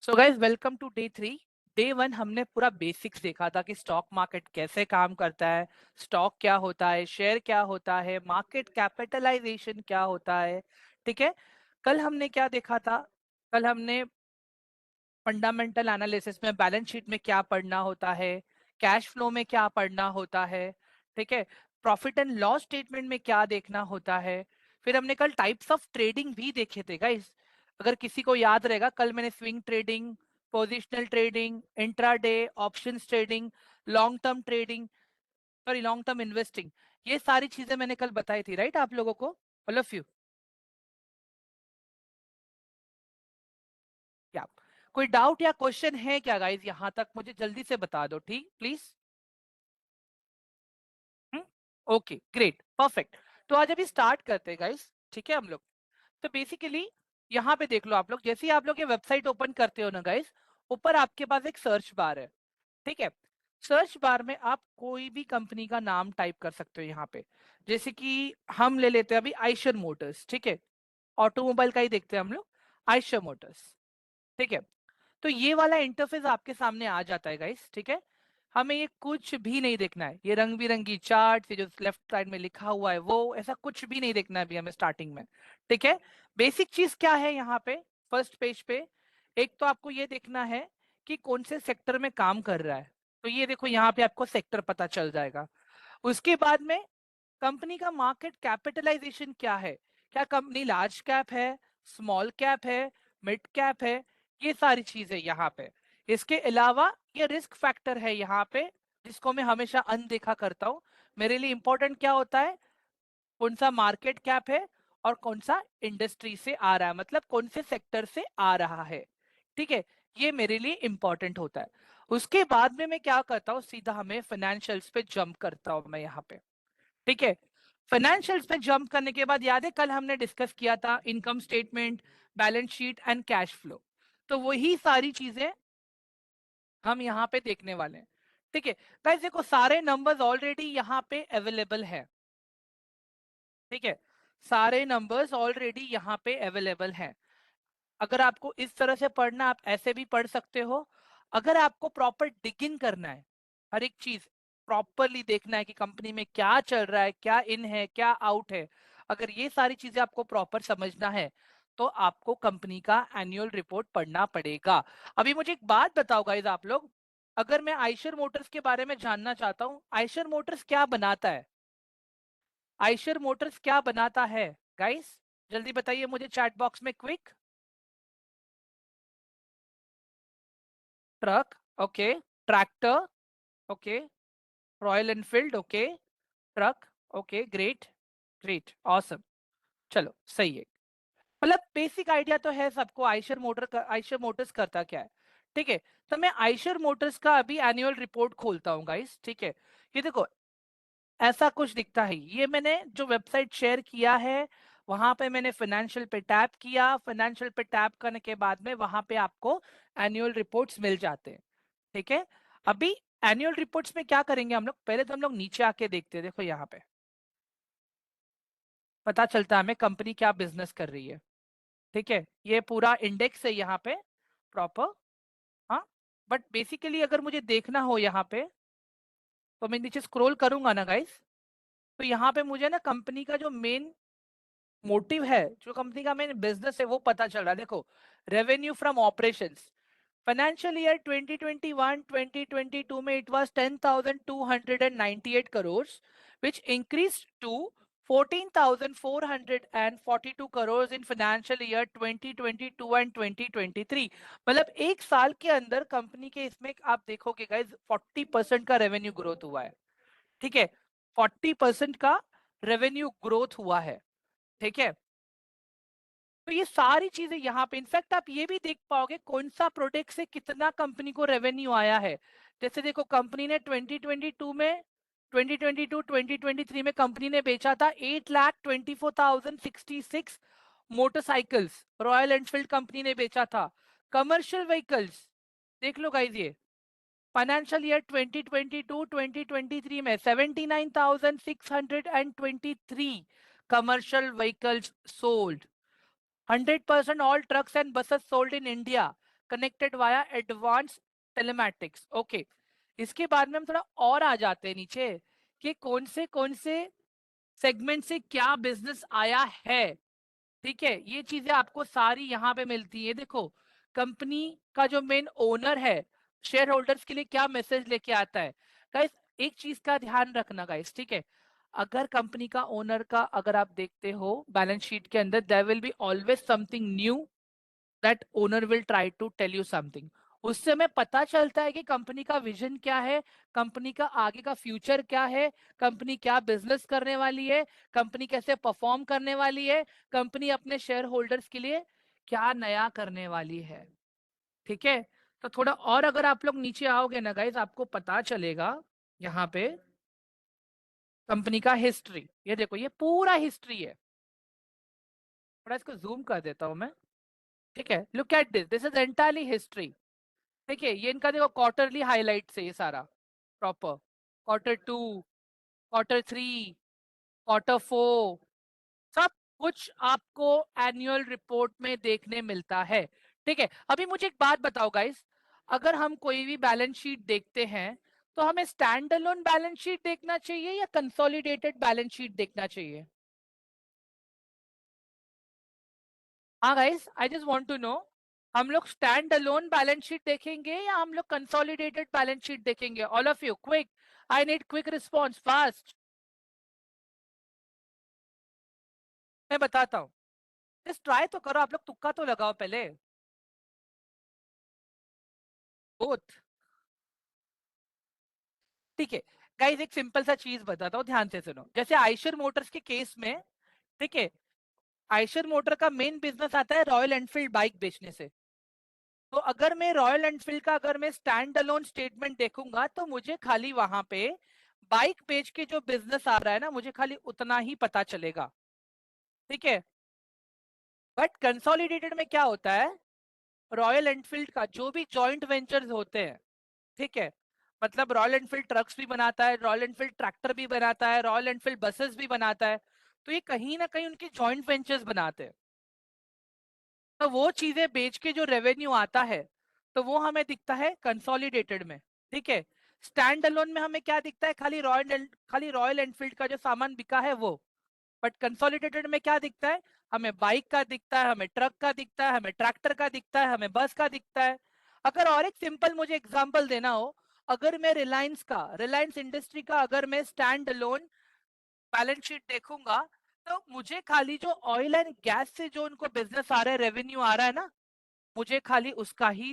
So guys welcome to day 3। Day 1 हमने पूरा basics देखा था कि स्टॉक मार्केट कैसे काम करता है, स्टॉक क्या होता है, शेयर क्या होता है, मार्केट कैपिटलाइजेशन क्या होता है। ठीक है। कल हमने क्या देखा था? कल हमने फंडामेंटल एनालिसिस में बैलेंस शीट में क्या पढ़ना होता है, कैश फ्लो में क्या पढ़ना होता है। ठीक है। प्रॉफिट एंड लॉस स्टेटमेंट में क्या देखना होता है। फिर हमने कल टाइप्स ऑफ ट्रेडिंग भी देखे थे गाइस। अगर किसी को याद रहेगा, कल मैंने swing trading, positional trading, intraday, options trading, long term trading, sorry long term investing, ये सारी चीजें मैंने कल बताई थी, राइट आप लोगों को, ऑल ऑफ यू। क्या कोई डाउट या क्वेश्चन है क्या गाइज? यहां तक मुझे जल्दी से बता दो, ठीक प्लीज। Okay great perfect. तो आज अभी स्टार्ट करते हैं गाइस, ठीक है हम लोग। तो बेसिकली यहाँ पे देख लो आप लोग, जैसे ही आप लोग ये वेबसाइट ओपन करते हो ना गाइस, ऊपर आपके पास एक सर्च बार है। ठीक है। सर्च बार में आप कोई भी कंपनी का नाम टाइप कर सकते हो यहाँ पे। जैसे कि हम ले लेते हैं अभी आइशर मोटर्स, ठीक है। ऑटोमोबाइल का ही देखते हैं हम लोग, आइशर मोटर्स। ठीक है। तो ये वाला इंटरफेस आपके सामने आ जाता है गाइस, ठीक है। हमें ये कुछ भी नहीं देखना है, ये रंग बिरंगी चार्ट, ये जो लेफ्ट साइड में लिखा हुआ है वो ऐसा कुछ भी नहीं देखना है अभी हमें स्टार्टिंग में। ठीक है। बेसिक चीज क्या है यहाँ पे, फर्स्ट पेज पे एक तो आपको ये देखना है कि कौन से सेक्टर में काम कर रहा है। तो ये देखो यहाँ पे आपको सेक्टर पता चल जाएगा। उसके बाद में कंपनी का मार्केट कैपिटलाइजेशन क्या है, क्या कंपनी लार्ज कैप है, स्मॉल कैप है, मिड कैप है, ये सारी चीजें यहाँ पे। इसके अलावा ये रिस्क फैक्टर है यहाँ पे, जिसको मैं हमेशा अनदेखा करता हूँ। मेरे लिए इंपॉर्टेंट क्या होता है, कौन सा मार्केट कैप है और कौन सा इंडस्ट्री से आ रहा है, मतलब कौन से सेक्टर से आ रहा है। ठीक है। ये मेरे लिए इंपॉर्टेंट होता है। उसके बाद में मैं क्या करता हूँ, सीधा हमें फाइनेंशियल्स पे जंप करता हूँ मैं यहाँ पे। ठीक है। फाइनेंशियल्स पे जंप करने के बाद याद है कल हमने डिस्कस किया था income statement, balance sheet and cash flow. तो वही सारी चीजें हम यहाँ पे देखने वाले हैं। ठीक है। गाइस देखो सारे नंबर्स ऑलरेडी यहाँ पे अवेलेबल है। ठीक है। सारे नंबर्स ऑलरेडी यहाँ पे अवेलेबल हैं। अगर आपको इस तरह से पढ़ना, आप ऐसे भी पढ़ सकते हो। अगर आपको प्रॉपर डिगिन करना है, हर एक चीज प्रॉपरली देखना है कि कंपनी में क्या चल रहा है, क्या इन है क्या आउट है, अगर ये सारी चीजें आपको प्रॉपर समझना है तो आपको कंपनी का एनुअल रिपोर्ट पढ़ना पड़ेगा। अभी मुझे एक बात बताओ गाइस आप लोग, अगर मैं आइशर मोटर्स के बारे में जानना चाहता हूँ, आइशर मोटर्स क्या बनाता है, आइशर मोटर्स क्या बनाता है गाइस, जल्दी बताइए मुझे चैट बॉक्स में quick. Truck, okay. Tractor, okay. Royal Enfield, okay. Truck, okay great, great awesome. चलो सही है। मतलब बेसिक आइडिया तो है सबको, आइशर मोटर का, आइशर मोटर्स करता क्या है। ठीक है। तो मैं आइशर मोटर्स का अभी एनुअल रिपोर्ट खोलता हूँ गाइस, ठीक है। ये देखो ऐसा कुछ दिखता है, ये मैंने जो वेबसाइट शेयर किया है वहां पे मैंने फाइनेंशियल पे टैप किया, फाइनेंशियल पे टैप करने के बाद में वहां पे आपको एनुअल रिपोर्ट्स मिल जाते हैं। ठीक है। अभी एनुअल रिपोर्ट्स में क्या करेंगे हम लोग, पहले तो हम लोग नीचे आके देखते हैं, देखो यहाँ पे पता चलता है हमें कंपनी क्या बिजनेस कर रही है। ठीक है। ये पूरा इंडेक्स है यहाँ पे प्रॉपर। हाँ। बट बेसिकली अगर मुझे देखना हो यहाँ पे, तो मैं नीचे स्क्रॉल करूंगा ना गाइस, तो यहाँ पे मुझे ना कंपनी का जो मेन मोटिव है, जो कंपनी का मेन बिजनेस है वो पता चल रहा है। देखो revenue from operations, financial year 2021-2022 में it was 10,298 crore, which increased to 14,442 crore in financial year 2022 and 2023। मतलब एक साल के अंदर कंपनी के इसमें आप देखोगे गाइस 40% का रेवेन्यू ग्रोथ हुआ है। ठीक है। 40% का रेवेन्यू ग्रोथ हुआ है। ठीक है। तो ये सारी चीजें यहाँ पे, इनफैक्ट आप ये भी देख पाओगे कौन सा प्रोडक्ट से कितना कंपनी को रेवेन्यू आया है। जैसे देखो कंपनी ने 2022 में, 2022-2023 में कंपनी ने बेचा था 8,24,066 मोटरसाइकिल्स, रॉयल एनफील्ड कंपनी ने बेचा था। कमर्शियल व्हीकल्स देख लो गाइज, ये फाइनेंशियल ईयर 2022-2023 में 79,623 commercial vehicles sold. 100% all trucks and buses sold in India. Connected via advance telematics. Okay, इसके बाद में हम थोड़ा और आ जाते हैं नीचे कि कौन से सेगमेंट से क्या बिजनेस आया है। ठीक है, ये चीजें आपको सारी यहाँ पे मिलती है। देखो, कंपनी का जो मेन ओनर है शेयर होल्डर्स के लिए क्या मैसेज लेके आता है। गाइस, एक चीज का ध्यान रखना गाइस, ठीक है, अगर कंपनी का ओनर का अगर आप देखते हो बैलेंस शीट के अंदर, there will be always something new that owner will try to tell you something. उससे हमें पता चलता है कि कंपनी का विजन क्या है, कंपनी का आगे का फ्यूचर क्या है, कंपनी क्या बिजनेस करने वाली है, कंपनी कैसे परफॉर्म करने वाली है, कंपनी अपने शेयर होल्डर्स के लिए क्या नया करने वाली है। ठीक है, तो थोड़ा और अगर आप लोग नीचे आओगे ना गाइज, आपको पता चलेगा यहाँ पे कंपनी का हिस्ट्री। ये देखो, ये पूरा हिस्ट्री है। थोड़ा इसको जूम कर देता हूं मैं। ठीक है, look at this, this is entirely history. देखिए, ये इनका देखो क्वार्टरली हाईलाइट से ये सारा प्रॉपर Q2, Q3, Q4, सब कुछ आपको एनुअल रिपोर्ट में देखने मिलता है। ठीक है, अभी मुझे एक बात बताओ गाइस, अगर हम कोई भी बैलेंस शीट देखते हैं तो हमें स्टैंड अलोन बैलेंस शीट देखना चाहिए या कंसोलिडेटेड बैलेंस शीट देखना चाहिए? हाँ guys, I just want to know, हम लोग स्टैंड अलोन बैलेंस शीट देखेंगे या हम लोग कंसोलिडेटेड बैलेंस शीट देखेंगे? All of you quick, I need quick response, fast. मैं बताता हूँ, जस्ट ट्राई तो करो, आप लोग तुक्का तो लगाओ पहले। बोथ। ठीक है गाइस, एक सिंपल सा चीज बताता हूँ, ध्यान से सुनो। जैसे आयशर मोटर्स के केस में, ठीक है, आयशर मोटर का मेन बिजनेस आता है रॉयल एनफील्ड बाइक बेचने से। तो अगर मैं रॉयल एनफील्ड का अगर मैं स्टैंड अलोन स्टेटमेंट देखूंगा तो मुझे खाली वहां पे बाइक बेच के जो बिजनेस आ रहा है ना, मुझे खाली उतना ही पता चलेगा। ठीक है, बट कंसोलिडेटेड में क्या होता है, रॉयल एनफील्ड का जो भी जॉइंट वेंचर्स होते हैं, ठीक है, मतलब रॉयल एनफील्ड ट्रक्स भी बनाता है, रॉयल एनफील्ड ट्रैक्टर भी बनाता है, रॉयल एनफील्ड बसेस भी बनाता है, तो ये कहीं ना कहीं उनके जॉइंट वेंचर्स बनाते हैं। तो वो चीजें बेच के जो रेवेन्यू आता है, तो वो हमें दिखता है कंसोलिडेटेड में। ठीक है, स्टैंड अलोन में हमें क्या दिखता है, खाली रॉयल एनफील्ड का जो सामान बिका है वो। बट कंसोलिडेटेड में क्या दिखता है, हमें बाइक का दिखता है, हमें ट्रक का दिखता है, हमें ट्रैक्टर का दिखता है, हमें बस का दिखता है। अगर और एक सिंपल मुझे एग्जांपल देना हो, अगर मैं रिलायंस इंडस्ट्री का अगर मैं स्टैंड अलोन बैलेंस शीट देखूंगा, तो मुझे खाली जो ऑयल एंड गैस से जो उनको बिजनेस आ रहा है, रेवेन्यू आ रहा है ना, मुझे खाली उसका ही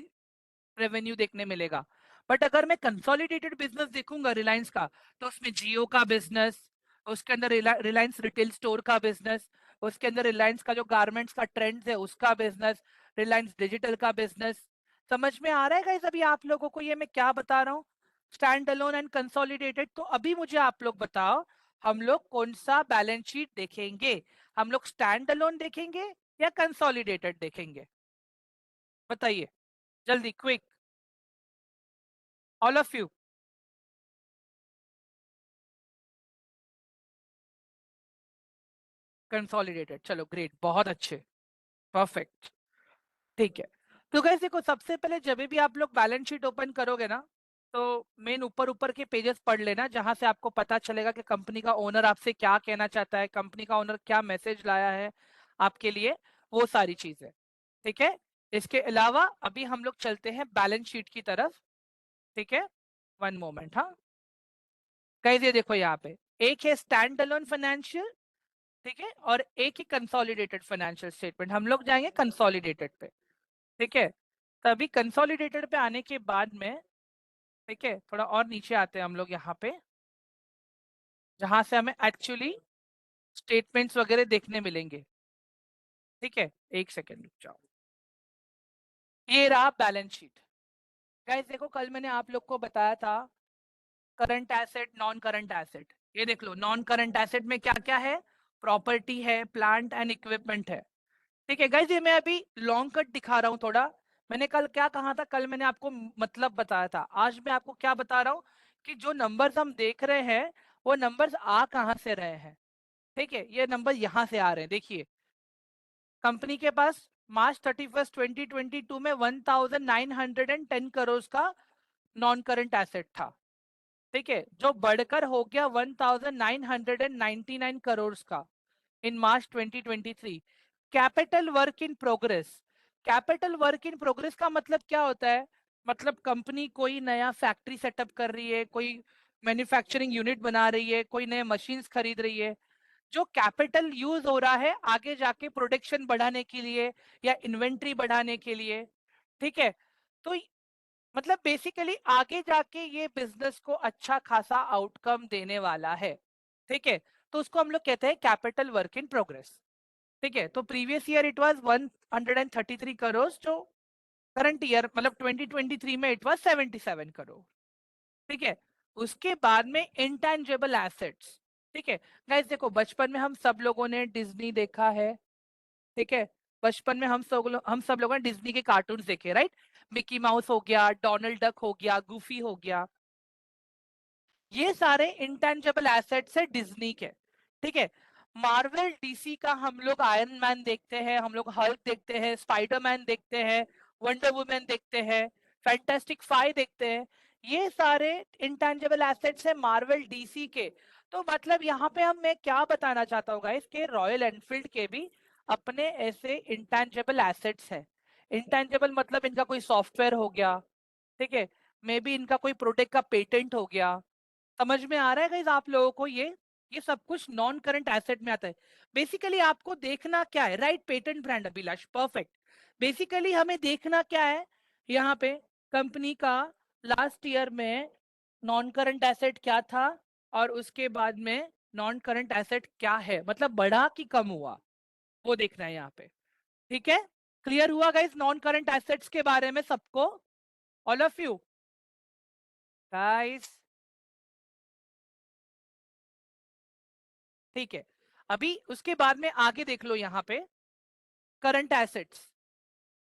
रेवेन्यू देखने मिलेगा। बट अगर मैं कंसोलिडेटेड बिजनेस देखूंगा रिलायंस का, तो उसमें जियो का बिजनेस, उसके अंदर रिलायंस रिटेल स्टोर का बिजनेस, उसके अंदर रिलायंस का जो गारमेंट्स का ट्रेंड है उसका बिजनेस, रिलायंस डिजिटल का बिजनेस। समझ में आ रहा है गाइस अभी आप लोगों को ये मैं क्या बता रहा हूँ, स्टैंड अलोन एंड कंसोलिडेटेड? तो अभी मुझे आप लोग बताओ, हम लोग कौन सा बैलेंस शीट देखेंगे? हम लोग स्टैंड अलोन देखेंगे या कंसोलिडेटेड देखेंगे? बताइए जल्दी, quick, all of you. Consolidated, चलो ग्रेट, बहुत अच्छे, परफेक्ट। ठीक है, तो गाइस देखो, सबसे पहले जब भी आप लोग बैलेंस शीट ओपन करोगे ना, तो मेन ऊपर ऊपर के पेजेस पढ़ लेना, जहां से आपको पता चलेगा कि कंपनी का ओनर आपसे क्या कहना चाहता है, कंपनी का ओनर क्या मैसेज लाया है आपके लिए, वो सारी चीजें। ठीक है, इसके अलावा अभी हम लोग चलते हैं बैलेंस शीट की तरफ। ठीक है, वन मोमेंट, हाँ गाइस, ये देखो यहाँ पे एक है स्टैंड अलोन फाइनेंशियल, ठीक है, और एक ही कंसोलिडेटेड फाइनेंशियल स्टेटमेंट। हम लोग जाएंगे कंसोलिडेटेड पे। ठीक है, तभी कंसोलिडेटेड पे आने के बाद में, ठीक है, थोड़ा और नीचे आते हैं हम लोग यहाँ पे, जहां से हमें एक्चुअली स्टेटमेंट्स वगैरह देखने मिलेंगे। ठीक है, एक सेकेंड रुक जाओ, ये रहा बैलेंस शीट। गाइस देखो, कल मैंने आप लोग को बताया था current asset, non current asset. ये देख लो, नॉन करंट एसेट में क्या क्या है, प्रॉपर्टी है, प्लांट एंड इक्विपमेंट है। ठीक है गाइज, ये मैं अभी लॉन्ग कट दिखा रहा हूँ थोड़ा। मैंने कल क्या कहा था, कल मैंने आपको मतलब बताया था, आज मैं आपको क्या बता रहा हूँ कि जो नंबर्स हम देख रहे हैं, वो नंबर्स आ कहाँ से रहे हैं। ठीक है, ये नंबर यहाँ से आ रहे हैं। देखिए, कंपनी के पास मार्च 31 2022 में 1910 करोड़ का नॉन करंट एसेट था, ठीक है, जो बढ़कर हो गया 1999 करोड़ का इन मार्च 2023। Capital work in progress, capital work in progress का मतलब क्या होता है? मतलब कंपनी कोई नया फैक्ट्री सेटअप कर रही है, कोई मैन्युफैक्चरिंग यूनिट बना रही है, कोई नए मशीन्स खरीद रही है, जो कैपिटल यूज हो रहा है आगे जाके प्रोडक्शन बढ़ाने के लिए या इन्वेंट्री बढ़ाने के लिए, ठीक है। तो मतलब बेसिकली आगे जाके ये बिजनेस को अच्छा खासा आउटकम देने वाला है, ठीक है। तो उसको हम लोग कहते हैं कैपिटल वर्क इन प्रोग्रेस, ठीक है। तो previous year it was 133 crore, जो करंट ईयर मतलब 2023 में इट वाज 77 करोड़, ठीक है। उसके बाद में इंटेंजिबल एसेट्स, ठीक है। गाइस देखो, बचपन में हम सब लोगों ने डिज्नी देखा है, ठीक है। बचपन में हम सब लोगों ने डिज्नी के कार्टून्स देखे, राइट? मिकी माउस हो गया, डोनाल्ड डक हो गया, गुफी हो गया, ये सारे इंटेंजिबल एसेट्स है डिज्नी के, ठीक है। मार्वल डीसी का हम लोग आयरन मैन देखते हैं, हम लोग हल्क देखते हैं, स्पाइडरमैन देखते हैं, वंडर वुमन देखते हैं, फैंटास्टिक फाइव देखते हैं, ये सारे इंटेंजिबल एसेट्स है मार्वल डीसी के। तो मतलब यहाँ पे हम मैं क्या बताना चाहता हूँ गाइस, कि रॉयल एनफील्ड के भी अपने ऐसे इंटेंजिबल एसेट्स है। इंटेंजिबल मतलब इनका कोई सॉफ्टवेयर हो गया, ठीक है, मे बी इनका कोई प्रोडक्ट का पेटेंट हो गया। समझ में आ रहा है गाइस आप लोगों को? ये सब कुछ नॉन करंट एसेट में आता है। बेसिकली आपको देखना क्या है, right? Patent brand Abhilash, perfect. Basically हमें देखना क्या है यहाँ पे, कंपनी का लास्ट ईयर में नॉन करंट एसेट क्या था, और उसके बाद में नॉन करंट एसेट क्या है, मतलब बढ़ा कि कम हुआ, वो देखना है यहाँ पे, ठीक है। क्लियर हुआ गाइस नॉन करंट एसेट्स के बारे में सबको? ऑल ऑफ यू गाइस, ठीक है। अभी उसके बाद में आगे देख लो यहाँ पे करंट एसेट्स।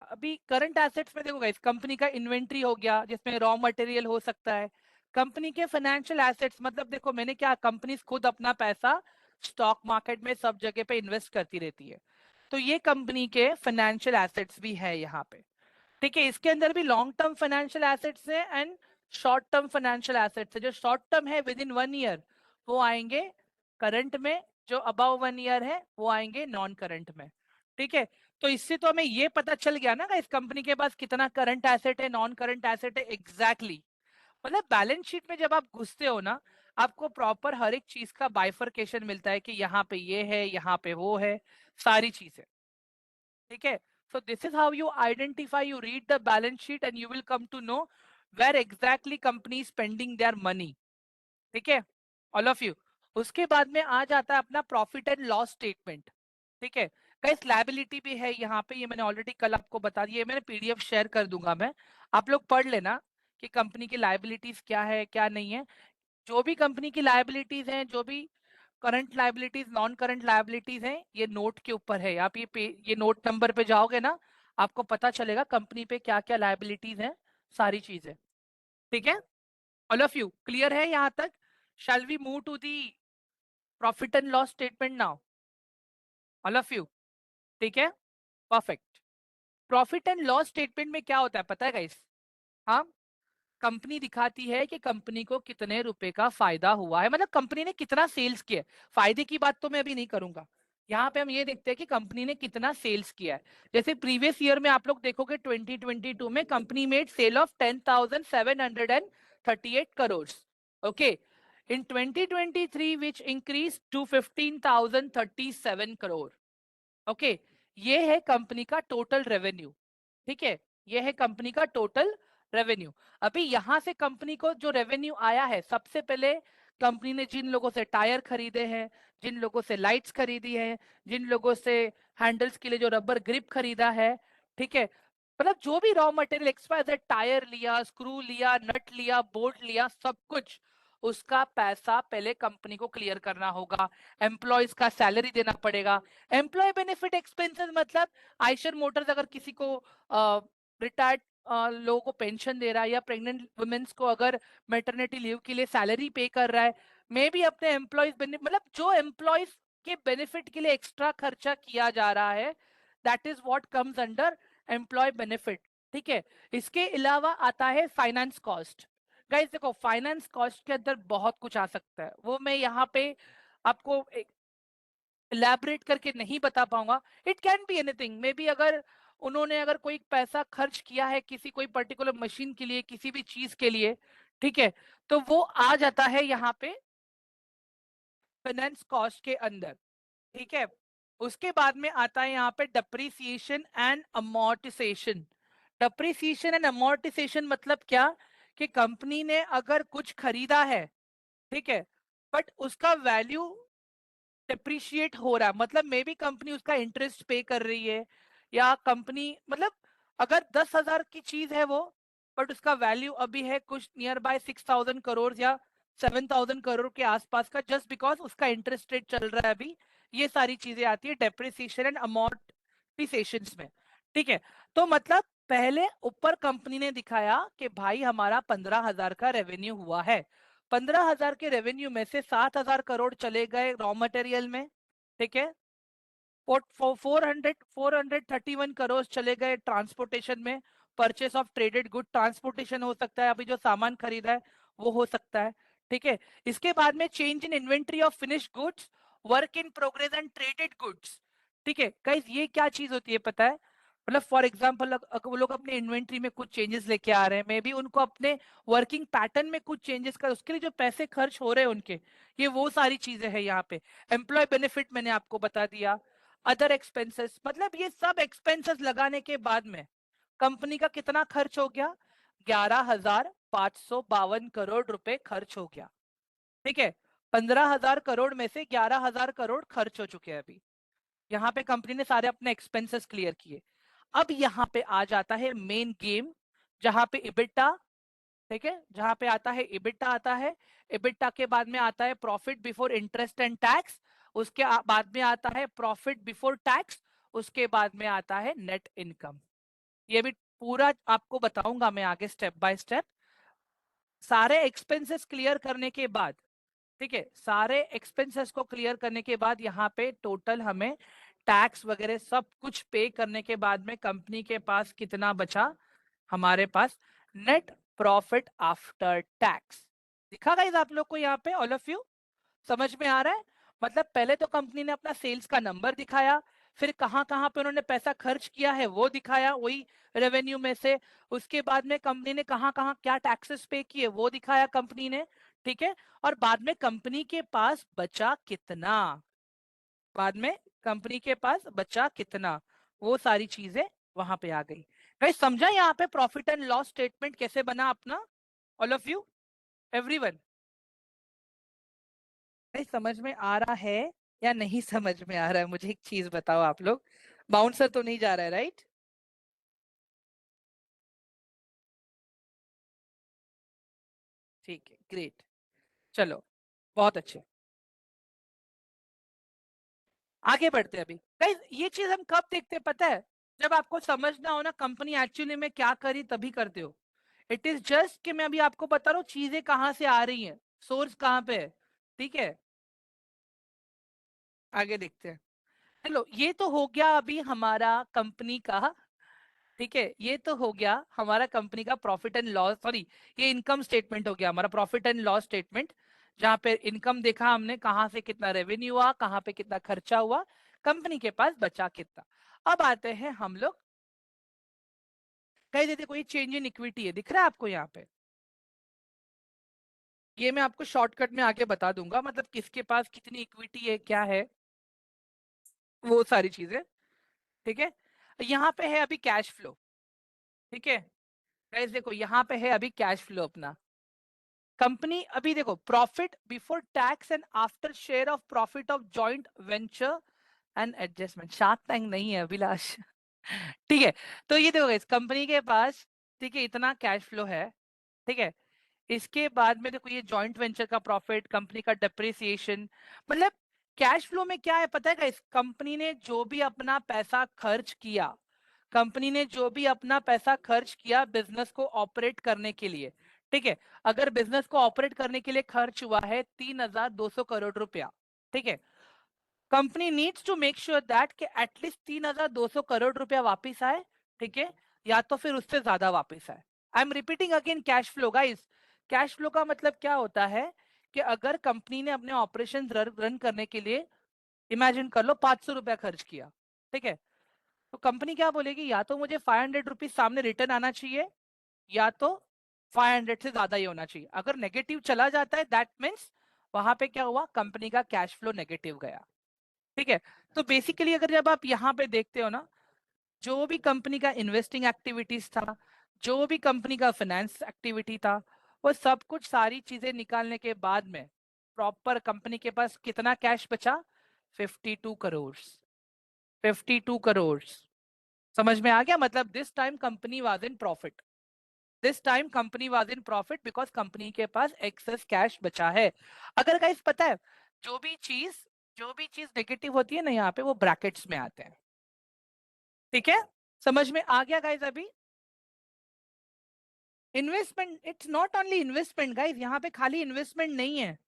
अभी करंट एसेट्स में देखो गाइस, कंपनी का इन्वेंट्री हो गया जिसमें रॉ मटेरियल हो सकता है। कंपनी के फाइनेंशियल एसेट्स मतलब देखो, मैंने क्या, कंपनी खुद अपना पैसा स्टॉक मार्केट में सब जगह पे इन्वेस्ट करती रहती है, तो ये कंपनी के फाइनेंशियल एसेट्स भी है यहाँ पे, ठीक है। इसके अंदर भी लॉन्ग टर्म फाइनेंशियल एसेट्स है and short term financial assets है। जो शॉर्ट टर्म है विद इन 1 ईयर वो आएंगे करंट में, जो अबाव 1 ईयर है वो आएंगे नॉन करंट में, ठीक है। तो इससे तो हमें ये पता चल गया ना इस कंपनी के पास कितना करंट एसेट है, नॉन करंट एसेट है, एग्जैक्टली। मतलब बैलेंस शीट में जब आप घुसते हो ना, आपको प्रॉपर हर एक चीज का बाइफरकेशन मिलता है कि यहाँ पे ये है, यहाँ पे वो है, सारी चीजें, ठीक है। So this is how you identify, you read the balance sheet and you will come to know where exactly company is spending their money, ठीक है, ऑल ऑफ यू। उसके बाद में आ जाता है अपना प्रॉफिट एंड लॉस स्टेटमेंट, ठीक है। गाइस लायबिलिटी भी है यहाँ पे, ये मैंने ऑलरेडी कल आपको बता दिया, मैंने पीडीएफ शेयर कर दूंगा मैं, आप लोग पढ़ लेना कि कंपनी की लायबिलिटीज क्या है क्या नहीं है। जो भी कंपनी की लायबिलिटीज हैं, जो भी current liabilities, non current liabilities हैं, ये नोट के ऊपर है। आप ये नोट नंबर पे जाओगे ना, आपको पता चलेगा कंपनी पे क्या क्या लायबिलिटीज हैं, सारी चीजें, ठीक है। ऑल ऑफ यू क्लियर है यहाँ तक? Shall we move to the profit and loss statement now? All of you, ठीक है, perfect. Profit and loss statement में क्या होता है पता है गाइस? हाँ, कंपनी दिखाती है कि कंपनी को कितने रुपए का फायदा हुआ है, मतलब कंपनी ने कितना सेल्स किया है। फायदे की बात तो मैं अभी नहीं करूंगा, यहाँ पे हम ये देखते हैं कि कंपनी ने कितना सेल्स किया है। जैसे प्रीवियस ईयर में आप लोग देखोगे 2022 में company made sale of 10,738 crore, okay. In 2023 which increase to 15,037 crore, okay. ये है कंपनी का टोटल रेवेन्यू, ठीक है, ये है कंपनी का टोटल रेवेन्यू। अभी यहां से कंपनी को जो रेवेन्यू आया है, सबसे पहले कंपनी ने जिन लोगों से टायर खरीदे हैं, जिन लोगों से लाइट्स खरीदी है, जिन लोगों से हैंडल्स के लिए जो रबर ग्रिप खरीदा है, ठीक है, मतलब जो भी रॉ मटेरियल एक्सपायर, टायर लिया, स्क्रू लिया, नट लिया, बोल्ट लिया, सब कुछ उसका पैसा पहले कंपनी को क्लियर करना होगा। एम्प्लॉयज का सैलरी देना पड़ेगा। एम्प्लॉय बेनिफिट एक्सपेंसेस मतलब आयशर मोटर्स अगर किसी को रिटायर्ड लोगों को पेंशन दे रहा है, या प्रेग्नेंट वुमेन्स को अगर मैटरनिटी लीव के लिए सैलरी पे कर रहा है, मे भी अपने एम्प्लॉयज मतलब जो एम्प्लॉयज के बेनिफिट के लिए एक्स्ट्रा खर्चा किया जा रहा है, that is what comes under employ benefit. ठीक है, इसके अलावा आता है फाइनेंस कॉस्ट। गाइस देखो, फाइनेंस कॉस्ट के अंदर बहुत कुछ आ सकता है, वो मैं यहाँ पे आपको इलैबोरेट करके नहीं बता पाऊंगा। It can be anything, may be अगर उन्होंने अगर कोई पैसा खर्च किया है किसी कोई पर्टिकुलर मशीन के लिए, किसी भी चीज के लिए, ठीक है, तो वो आ जाता है यहाँ पे फाइनेंस कॉस्ट के अंदर। ठीक है, उसके बाद में आता है यहाँ पे depreciation and amortisation. Depreciation and amortisation मतलब क्या, कि कंपनी ने अगर कुछ खरीदा है, ठीक है, बट उसका वैल्यू डिप्रिशिएट हो रहा है, मतलब मे बी कंपनी उसका इंटरेस्ट पे कर रही है, या कंपनी मतलब अगर 10,000 की चीज है वो, बट उसका वैल्यू अभी है कुछ नियर बाय 6,000 करोड़ या 7,000 करोड़ के आसपास का, जस्ट बिकॉज उसका इंटरेस्ट रेट चल रहा है अभी। ये सारी चीजें आती है डेप्रिसिएशन एंड अमोर्टाइजेशन में। ठीक है, तो मतलब पहले ऊपर कंपनी ने दिखाया कि भाई हमारा 15,000 का रेवेन्यू हुआ है, 15,000 के रेवेन्यू में से 7,000 करोड़ चले गए रॉ मटेरियल में, ठीक है, 431 करोड़ चले गए ट्रांसपोर्टेशन में, purchase of traded good, transportation हो सकता है, अभी जो सामान खरीदा है वो हो सकता है। ठीक है, इसके बाद में change in inventory of finish goods, work in progress and traded goods. ठीक है गाइस, ये क्या चीज होती है पता है, मतलब फॉर एग्जांपल अगर वो लोग अपने इन्वेंट्री में कुछ चेंजेस लेके आ रहे हैं, मे बी उनको अपने वर्किंग पैटर्न में कुछ चेंजेस कर, उसके लिए जो पैसे खर्च हो रहे हैं उनके, ये वो सारी चीजें हैं यहाँ पे। एम्प्लॉय बेनिफिट मैंने आपको बता दिया, अदर एक्सपेंसेस, मतलब ये सब एक्सपेंसेस लगाने के बाद में कंपनी का कितना खर्च हो गया, 11,552 करोड़ खर्च हो गया। ठीक है, 15,000 करोड़ में से 11,000 करोड़ खर्च हो चुके हैं अभी। यहाँ पे कंपनी ने सारे अपने एक्सपेंसेस क्लियर किए। अब यहाँ पे आ जाता है मेन गेम, जहां पे इबिटा, ठीक है, जहां पे आता है इबिटा आता है, इबिटा के बाद में आता है profit before interest and tax, उसके बाद में आता है प्रॉफिट बिफोर टैक्स, उसके बाद में आता है नेट इनकम। ये भी पूरा आपको बताऊंगा मैं आगे स्टेप बाय स्टेप। सारे एक्सपेंसेस क्लियर करने के बाद, ठीक है, सारे एक्सपेंसेस को क्लियर करने के बाद यहाँ पे टोटल हमें टैक्स वगैरह सब कुछ पे करने के बाद में कंपनी के पास कितना बचा, हमारे पास नेट प्रॉफिट आफ्टर टैक्स। दिखा गाइस आप लोग को यहाँ पे, ऑल ऑफ यू समझ में आ रहा है? मतलब पहले तो कंपनी ने अपना सेल्स का नंबर दिखाया, फिर कहां कहां पे उन्होंने पैसा खर्च किया है वो दिखाया वही रेवेन्यू में से, उसके बाद में कंपनी ने कहां कहां क्या टैक्सेस पे किए वो दिखाया कंपनी ने, ठीक है, और बाद में कंपनी के पास बचा कितना, बाद में कंपनी के पास बचा कितना, वो सारी चीजें वहां पे आ गई। गाइस समझा यहाँ पे प्रॉफिट एंड लॉस स्टेटमेंट कैसे बना अपना, ऑल ऑफ यू, एवरीवन? नहीं समझ में आ रहा है या नहीं समझ में आ रहा है, मुझे एक चीज बताओ आप लोग, बाउंसर तो नहीं जा रहा है राइट? ठीक है, ग्रेट, चलो, बहुत अच्छे, आगे बढ़ते हैं। अभी गाइस ये चीज हम कब देखते हैं पता है, जब आपको समझना हो ना कंपनी एक्चुअली में क्या करी तभी करते हो। इट इज जस्ट कि मैं अभी आपको बता रहा हूँ चीजें कहाँ से आ रही हैं, सोर्स कहाँ पे है। ठीक है, आगे देखते हैं। चलो ये तो हो गया अभी हमारा कंपनी का, ठीक है, ये तो हो गया हमारा कंपनी का प्रॉफिट एंड लॉस, सॉरी, ये इनकम स्टेटमेंट हो गया हमारा प्रॉफिट एंड लॉस स्टेटमेंट, जहां पे इनकम देखा हमने कहां से कितना रेवेन्यू हुआ, कहां पे कितना खर्चा हुआ, कंपनी के पास बचा कितना। अब आते हैं हम लोग, कह देते कोई चेंज इन इक्विटी है, दिख रहा है आपको यहाँ पे, ये मैं आपको शॉर्टकट में आके बता दूंगा, मतलब किसके पास कितनी इक्विटी है क्या है, वो सारी चीजें। ठीक है, यहाँ पे है अभी कैश फ्लो, ठीक है, गाइस देखो यहाँ पे है अभी कैश फ्लो अपना, कंपनी अभी देखो profit before tax and after share of profit of joint venture and adjustment, shark tank नहीं है अभिलाष। ठीक है, तो ये देखो इस कंपनी के पास, ठीक है, इतना कैश फ्लो है, ठीक है, इसके बाद में देखो ये जॉइंट वेंचर का प्रॉफिट, कंपनी का डेप्रिसिएशन, मतलब कैश फ्लो में क्या है पता है, इस कंपनी ने जो भी अपना पैसा खर्च किया, कंपनी ने जो भी अपना पैसा खर्च किया बिजनेस को ऑपरेट करने के लिए, ठीक है, अगर बिजनेस को ऑपरेट करने के लिए खर्च हुआ है 3,200 करोड़ रुपया, ठीक है, company needs to make sure that कि एटलीस्ट 3,200 करोड़ रुपया वापस आए, ठीक है, या तो फिर उससे ज्यादा वापस आए। I am repeating again, cash flow guys. Cash flow का मतलब क्या होता है कि अगर कंपनी ने अपने ऑपरेशन रन करने के लिए, इमेजिन कर लो, 500 रुपया खर्च किया, ठीक है, तो कंपनी क्या बोलेगी, या तो मुझे 500 रुपीज सामने रिटर्न आना चाहिए, या तो 500 से ज्यादा ही होना चाहिए। अगर नेगेटिव चला जाता है, दैट मीन्स वहां पे क्या हुआ, कंपनी का कैश फ्लो नेगेटिव गया, ठीक है। तो बेसिकली अगर जब आप यहाँ पे देखते हो ना, जो भी कंपनी का इन्वेस्टिंग एक्टिविटीज था, जो भी कंपनी का फाइनेंस एक्टिविटी था, वो सब कुछ सारी चीजें निकालने के बाद में प्रॉपर कंपनी के पास कितना कैश बचा, 52 करोड़। 52 करोड़, समझ में आ गया? मतलब this time company was in profit. This time company was in profit because company के पास एक्सेस कैश बचा है। अगर गाइस पता है, जो भी चीज जो भी चीज नेगेटिव होती है ना, यहाँ पे वो ब्रैकेट्स में आते हैं, ठीक है। समझ में आ गया गाइस अभी? Investment, it's not only investment guys, यहाँ पे खाली इन्वेस्टमेंट नहीं है,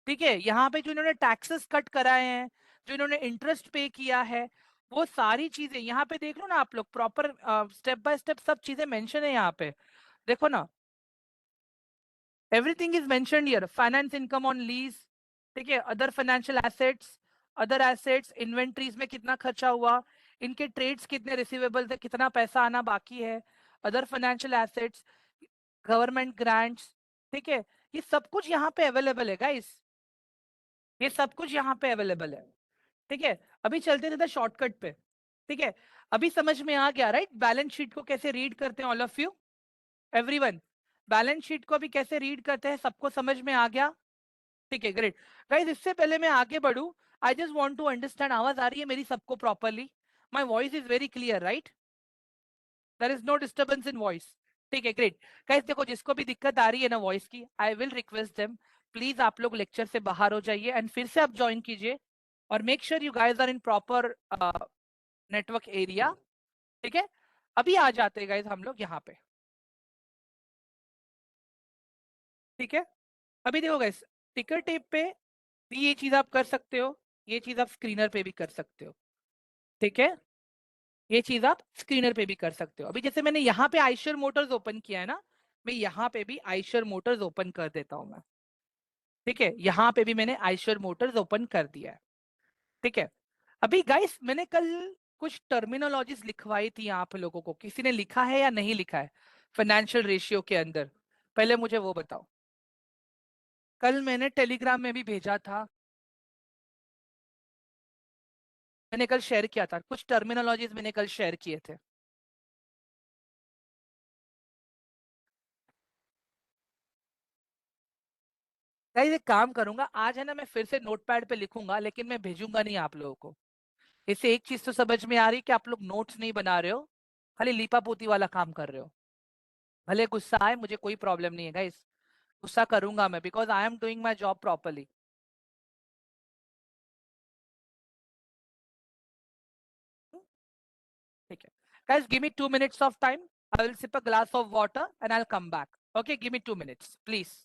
ठीक है। यहाँ पे जो इन्होंने टैक्सेस कट कराए हैं, जो इन्होंने इंटरेस्ट पे किया है, वो सारी चीजें यहाँ पे देख लो ना आप लोग, प्रॉपर स्टेप बाय स्टेप सब चीजें मेंशन है यहाँ पे, देखो ना, everything is mentioned here. Finance income on lease, ठीक है, other financial assets, other assets, inventories में कितना खर्चा हुआ, इनके ट्रेड्स कितने रिसीवेबल थे, कितना पैसा आना बाकी है, other financial assets, government grants, ठीक है, ये सब कुछ यहाँ पे अवेलेबल है गाइस, ये सब कुछ यहाँ पे अवेलेबल है, ठीक है। अभी चलते थे शॉर्टकट पे, ठीक है। अभी समझ में आ गया, राइट? बैलेंस शीट को कैसे रीड करते हैं, all of you, everyone, balance sheet को भी कैसे रीड करते हैं, सबको समझ में आ गया? ठीक है, ग्रेट। गाइस, इससे पहले मैं आगे बढ़ूं, I just want to understand, आवाज आ रही है मेरी सबको properly? My voice is very clear, right? There is no disturbance in voice, ठीक है, ग्रेट। गाइस देखो, जिसको भी दिक्कत आ रही है ना वॉइस की, I will request them, please आप लोग लेक्चर से बाहर हो जाइए एंड फिर से आप ज्वाइन कीजिए, और make sure you guys are in proper network area, ठीक है। अभी आ जाते हैं गाइस हम लोग यहाँ पे, ठीक है। अभी देखो गाइस, टिकर टेप पे भी ये चीज आप कर सकते हो, ये चीज आप स्क्रीनर पे भी कर सकते हो, ठीक है, ये चीज आप स्क्रीनर पे भी कर सकते हो। अभी जैसे मैंने यहाँ पे आइशर मोटर्स ओपन किया है ना, मैं यहाँ पे भी आइशर मोटर्स ओपन कर देता हूँ मैं, ठीक है, यहाँ पे भी मैंने आइशर मोटर्स ओपन कर दिया है, ठीक है। अभी गाइस, मैंने कल कुछ टर्मिनोलॉजीज लिखवाई थी आप लोगों को, किसी ने लिखा है या नहीं लिखा है फाइनेंशियल रेशियो के अंदर? पहले मुझे वो बताओ, कल मैंने टेलीग्राम में भी भेजा था, मैंने कल शेयर किया था, कुछ टर्मिनोलॉजीज मैंने कल शेयर किए थे। गाइस एक काम करूंगा, आज है ना, मैं फिर से नोटपैड पे लिखूंगा, लेकिन मैं भेजूंगा नहीं आप लोगों को। इससे एक चीज तो समझ में आ रही कि आप लोग नोट्स नहीं बना रहे हो, खाली लीपापोती वाला काम कर रहे हो। भले गुस्सा आए, मुझे कोई प्रॉब्लम नहीं है गाइस, गुस्सा करूंगा मैं, because I am doing my job properly, ठीक है। Guys give me 2 minutes of time, I will sip a glass of water and I will come back, okay, give me 2 minutes please.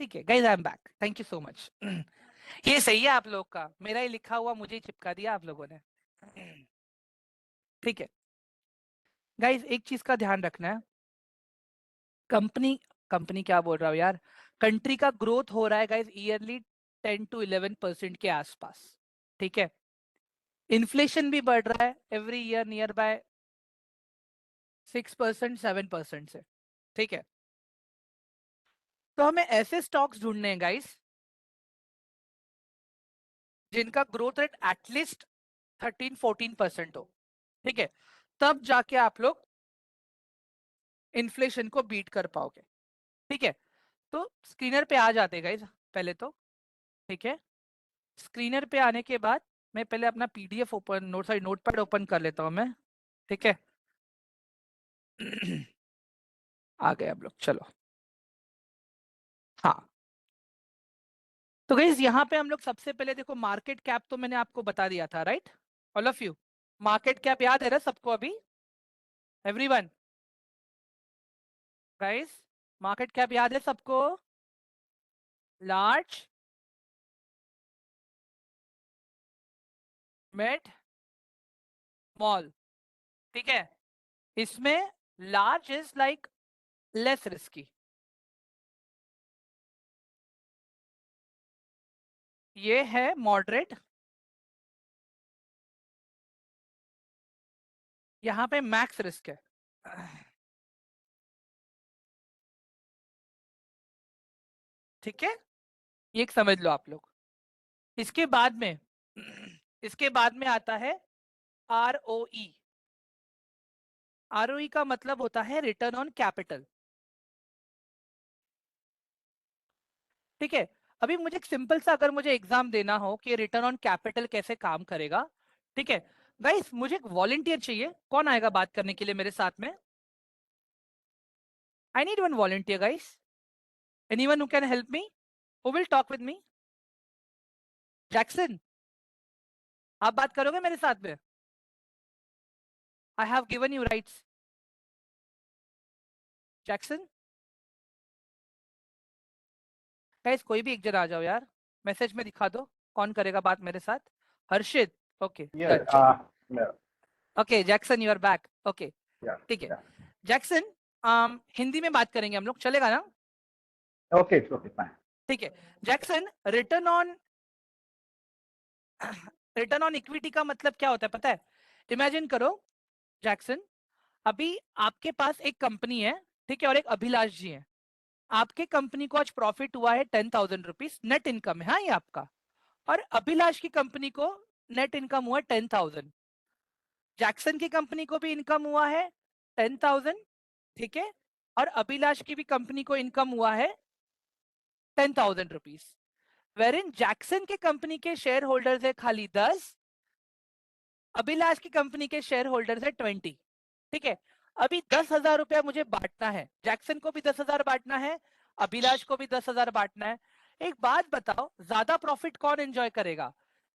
ठीक है guys, I am back, thank you so much. ये सही है आप लोग का, मेरा ही लिखा हुआ मुझे ही चिपका दिया आप लोगों ने। ठीक है गाइस, एक चीज का ध्यान रखना है, कंपनी कंपनी क्या बोल रहा हूँ यार, कंट्री का ग्रोथ हो रहा है गाइस ईयरली 10 to 11% के आसपास। ठीक है, इन्फ्लेशन भी बढ़ रहा है एवरी ईयर नियर बाय 6% 7% से। ठीक है, तो हमें ऐसे स्टॉक्स ढूंढने हैं गाइस जिनका ग्रोथ रेट एटलीस्ट 13-14% हो। ठीक है, तब जाके आप लोग इन्फ्लेशन को बीट कर पाओगे। ठीक है, तो स्क्रीनर पे आ जाते गाइस पहले तो। ठीक है, स्क्रीनर पे आने के बाद मैं पहले अपना पीडीएफ ओपन नोटपैड ओपन कर लेता हूं मैं। ठीक है। आ गए हम लोग, चलो। हाँ, तो गाइस यहाँ पे हम लोग सबसे पहले देखो, मार्केट कैप तो मैंने आपको बता दिया था, right? All of you, market cap याद है ना सबको अभी? एवरीवन गाइस, मार्केट कैप याद है सबको? Large, mid, small. ठीक है, इसमें large is like less risky, ये है मॉडरेट, यहाँ पे मैक्स रिस्क है। ठीक है, ये एक समझ लो आप लोग। इसके बाद में इसके बाद में आता है ROE। ROE का मतलब होता है रिटर्न ऑन कैपिटल। ठीक है, अभी मुझे एक सिंपल सा, अगर मुझे एग्जाम देना हो कि रिटर्न ऑन कैपिटल कैसे काम करेगा, ठीक है गाइस, मुझे एक वॉलंटियर चाहिए, कौन आएगा बात करने के लिए मेरे साथ में? I need one volunteer guys, anyone who can help me, who will talk with me? Jackson, आप बात करोगे मेरे साथ में? I have given you rights. Jackson guys, कोई भी एक जन आ जाओ यार, मैसेज में दिखा दो कौन करेगा बात मेरे साथ। हर्षित, ओके डन, चलो। Yeah, okay Jackson, you are back, okay. yeah, ठीक है yeah. जैक्सन, हिंदी में बात करेंगे हम लोग, चलेगा ना? Okay, it's okay, fine. ठीक है जैक्सन, रिटर्न ऑन इक्विटी का मतलब क्या होता है पता है? इमेजिन करो जैक्सन, अभी आपके पास एक कंपनी है, ठीक है, और एक अभिलाष जी है। आपके कंपनी को आज प्रॉफिट हुआ है 10,000 रुपीज, नेट इनकम है हाँ ये आपका, और अभिलाष की कंपनी को नेट इनकम हुआ 10,000। जैक्सन की कंपनी को भी इनकम हुआ है 10,000, ठीक है, और अभिलाष की भी कंपनी को इनकम हुआ है 10,000 रुपीज, वेर इन जैक्सन के कंपनी के शेयर होल्डर्स है खाली 10, अभिलाष की कंपनी के शेयर होल्डर्स है 20। ठीक है, अभी 10,000 रुपया मुझे बांटना है, जैक्सन को भी 10,000 बांटना है, अभिलाष को भी 10,000 बांटना है। एक बात बताओ, ज्यादा प्रॉफिट कौन एंजॉय करेगा?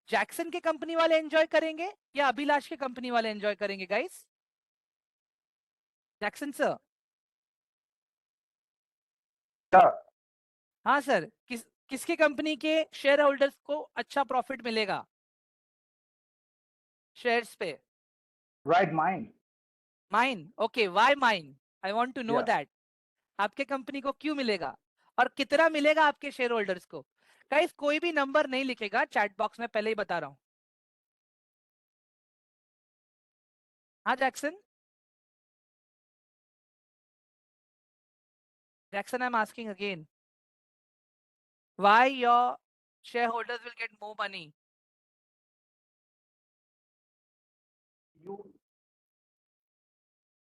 जैक्सन के कंपनी वाले एंजॉय करेंगे या अभिलाष के कंपनी वाले एंजॉय करेंगे गाइस? Jackson sir. Yeah, हाँ सर, किसके कंपनी के शेयर होल्डर्स को अच्छा प्रॉफिट मिलेगा शेयर्स पे? right, mine. Mine, okay, why mine? I want to know Yeah. That. आपके कंपनी को क्यों मिलेगा और कितना मिलेगा आपके शेयर होल्डर्स को? गाइस, कोई भी नंबर नहीं लिखेगा चैट बॉक्स में, पहले ही बता रहा हूं। हाँ Jackson, Jackson I am asking again, why your share holders will get more money? You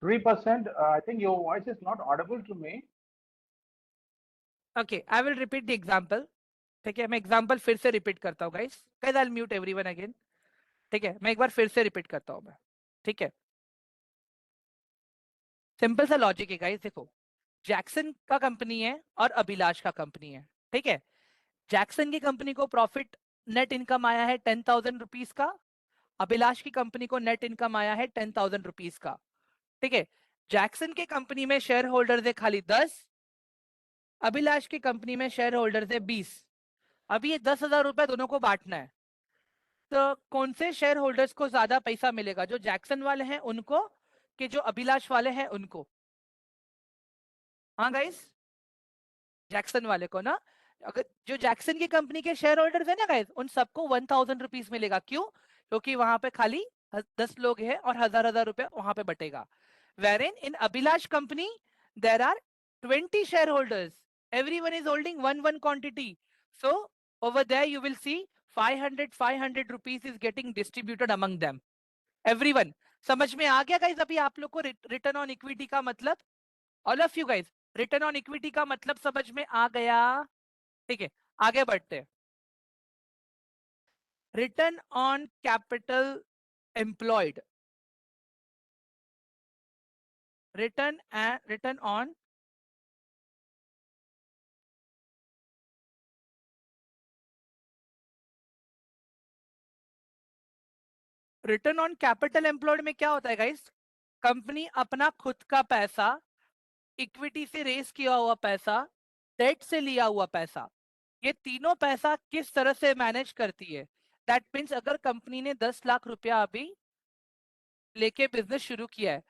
3%. I think your voice is not audible to me. Okay, I will repeat the example. ठीक है, मैं example फिर से repeat करता हूँ guys, guys I will mute everyone again. ठीक है, मैं एक बार फिर से रिपीट करता हूँ मैं। ठीक है, सिंपल सा लॉजिक है गाइस, देखो, जैक्सन का कंपनी है और अभिलाष का कंपनी है। ठीक है, जैक्सन की कंपनी को प्रॉफिट नेट इनकम आया है 10,000 रुपीज का, अभिलाष की कंपनी को नेट इनकम आया है 10,000 रुपीज का। ठीक है, जैक्सन के कंपनी में शेयर होल्डर्स है खाली 10, अभिलाष की कंपनी में शेयर होल्डर्स है 20, अभी ये 10,000 रुपए दोनों को बांटना है, तो कौन से शेयर होल्डर्स को ज्यादा पैसा मिलेगा, जो जैक्सन वाले हैं उनको कि जो अभिलाष वाले हैं उनको? हाँ गाइस, जैक्सन वाले को ना। अगर जो जैक्सन की कंपनी के शेयर होल्डर्स है ना गाइस, उन सबको 1,000 रुपीज मिलेगा। क्यों? क्योंकि वहां पे खाली 10 लोग हैं और 1,000 रुपए वहां पे बटेगा। wherein in Abhilash company there are 20 shareholders, everyone is holding one quantity, so over there you will see 500 rupees is getting distributed among them, everyone। समझ में आ गया गाइस अभी आप लोग को रिटर्न ऑन इक्विटी का मतलब? All of you guys, return on equity का मतलब समझ में आ गया? ठीक है, आगे बढ़ते हैं। Return on capital employed, return on return on capital employed में क्या होता है गाइस? कंपनी अपना खुद का पैसा, इक्विटी से रेस किया हुआ पैसा, डेट से लिया हुआ पैसा, ये तीनों पैसा किस तरह से मैनेज करती है? दैट मीन्स अगर कंपनी ने 10 लाख रुपया अभी लेके बिजनेस शुरू किया है,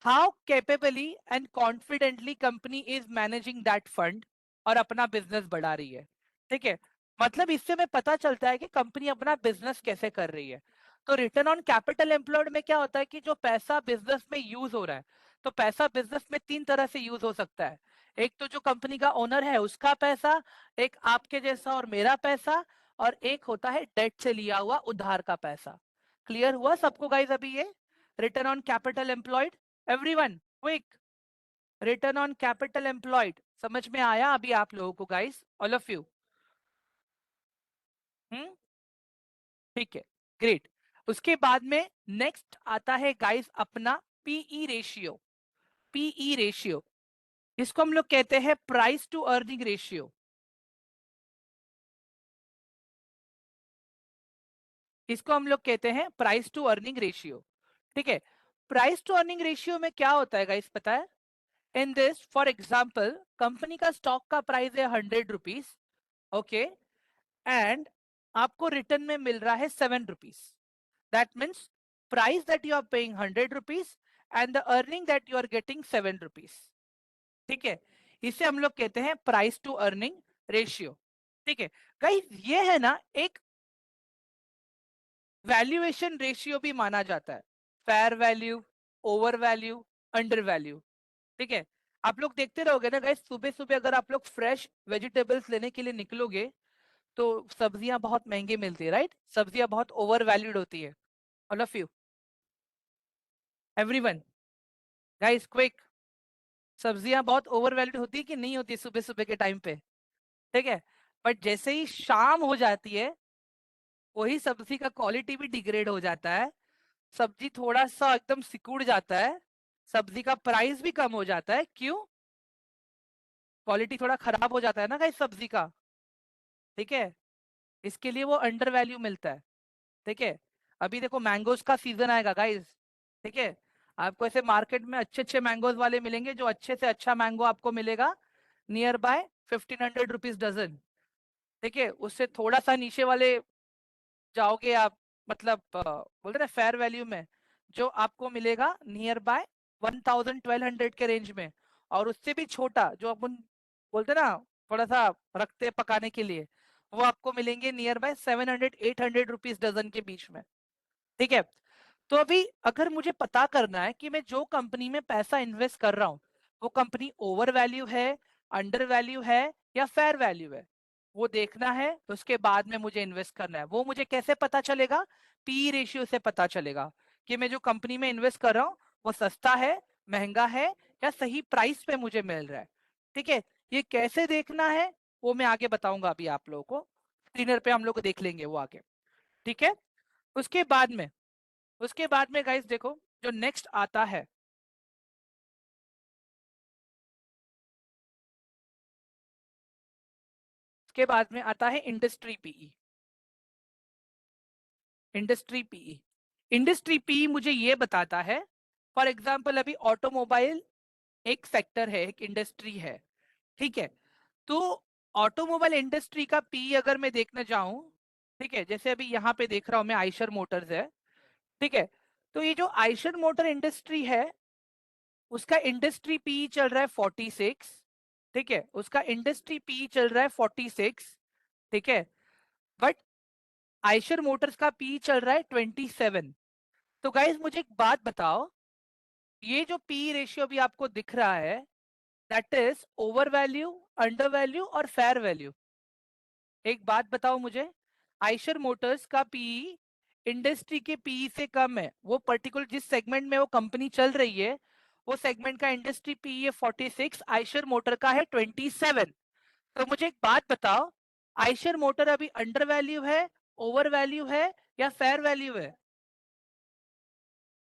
how capably and confidently company is managing that fund और अपना बिजनेस बढ़ा रही है। ठीक है, मतलब इससे हमें पता चलता है कि कंपनी अपना बिजनेस कैसे कर रही है। तो रिटर्न ऑन कैपिटल एम्प्लॉयड में क्या होता है कि जो पैसा बिजनेस में यूज हो रहा है, तो पैसा बिजनेस में 3 तरह से यूज हो सकता है। एक तो जो कंपनी का ओनर है उसका पैसा, एक आपके जैसा और मेरा पैसा, और एक होता है डेट से लिया हुआ उधार का पैसा। क्लियर हुआ सबको गाइस अभी ये return on capital employed? Everyone quick, return on capital employed समझ में आया अभी आप लोगों को गाइस, ऑल ऑफ यू? ठीक है, ग्रेट। उसके बाद में नेक्स्ट आता है गाइस अपना पीई रेशियो। पीई रेशियो, इसको हम लोग कहते हैं प्राइस टू अर्निंग रेशियो। इसको हम लोग कहते हैं प्राइस टू अर्निंग रेशियो। ठीक है, प्राइस टू अर्निंग रेशियो में क्या होता है गाइस पता है? In this for example company का स्टॉक का प्राइस है 100 रुपीज, ओके, एंड आपको रिटर्न में मिल रहा है 7 rupees. That means price that you are paying 100 rupees and the earning that you are getting 7 rupees. ठीक है, इसे हम लोग कहते हैं प्राइस टू अर्निंग रेशियो। ठीक है गाइस, ये है ना एक वैल्यूएशन रेशियो भी माना जाता है, fair value, over value, under value. ठीक है, आप लोग देखते रहोगे ना गाइस, सुबह सुबह अगर आप लोग फ्रेश वेजिटेबल्स लेने के लिए निकलोगे तो सब्जियां बहुत महंगी मिलती है, राइट? सब्जियां बहुत ओवर वैल्यूड होती है। All of you, everyone, guys quick, सब्जियां बहुत ओवर वैल्यूड होती है कि नहीं होती सुबह सुबह के टाइम पे? ठीक है, बट जैसे ही शाम हो जाती है वही सब्जी का क्वालिटी भी डिग्रेड हो जाता है, सब्जी थोड़ा सा एकदम सिकुड़ जाता है, सब्जी का प्राइस भी कम हो जाता है। क्यों? क्वालिटी थोड़ा खराब हो जाता है ना गाइस सब्जी का। ठीक है, इसके लिए वो अंडर वैल्यू मिलता है। ठीक है, अभी देखो मैंगोज का सीजन आएगा गाइस। ठीक है, आपको ऐसे मार्केट में अच्छे अच्छे मैंगोज वाले मिलेंगे, जो अच्छे से अच्छा मैंगो आपको मिलेगा नियर बाय 1,500 रुपीज डजन। ठीक है, उससे थोड़ा सा नीचे वाले जाओगे आप, मतलब बोलते ना फेयर वैल्यू में, जो आपको मिलेगा नियर बाय 1,000-1,200 के रेंज में, और उससे भी छोटा जो अपन बोलते ना थोड़ा सा रखते हैं पकाने के लिए, वो आपको मिलेंगे नियर बाय 700-800 रुपीज डजन के बीच में। ठीक है, तो अभी अगर मुझे पता करना है कि मैं जो कंपनी में पैसा इन्वेस्ट कर रहा हूँ वो कंपनी ओवर वैल्यू है, अंडर वैल्यू है या फेयर वैल्यू है, वो देखना है, तो उसके बाद में मुझे इन्वेस्ट करना है। वो मुझे कैसे पता चलेगा? पी रेशियो से पता चलेगा कि मैं जो कंपनी में इन्वेस्ट कर रहा हूँ वो सस्ता है, महंगा है, या सही प्राइस पे मुझे मिल रहा है। ठीक है, ये कैसे देखना है वो मैं आगे बताऊंगा अभी आप लोगों को, स्क्रीनर पे हम लोग देख लेंगे वो आगे। ठीक है, उसके बाद में गाइस देखो जो नेक्स्ट आता है, उसके बाद में आता है industry PE. Industry PE, industry PE मुझे ये बताता है, फॉर एग्जांपल अभी ऑटोमोबाइल एक सेक्टर है, एक इंडस्ट्री है। ठीक है, तो ऑटोमोबाइल इंडस्ट्री का पी अगर मैं देखने जाऊं, ठीक है, जैसे अभी यहाँ पे देख रहा हूं मैं आइशर मोटर्स है, ठीक है, तो ये जो आइशर मोटर इंडस्ट्री है उसका इंडस्ट्री पी चल रहा है 46, ठीक है, उसका इंडस्ट्री पी चल रहा है 46, ठीक है, बट आइशर मोटर्स का पी चल रहा है 27। तो गाइज मुझे एक बात बताओ, ये जो पी रेशियो भी आपको दिख रहा है, that is over value, under value और फेयर वैल्यू। एक बात बताओ मुझे, आइशर मोटर्स का पी इंडस्ट्री के पी से कम है, वो पर्टिकुलर जिस सेगमेंट में वो कंपनी चल रही है वो सेगमेंट का इंडस्ट्री पी है 46, आइशर मोटर का है 27। तो मुझे एक बात बताओ, आइशर मोटर अभी अंडर वैल्यू है, ओवर वैल्यू है या फेयर वैल्यू है?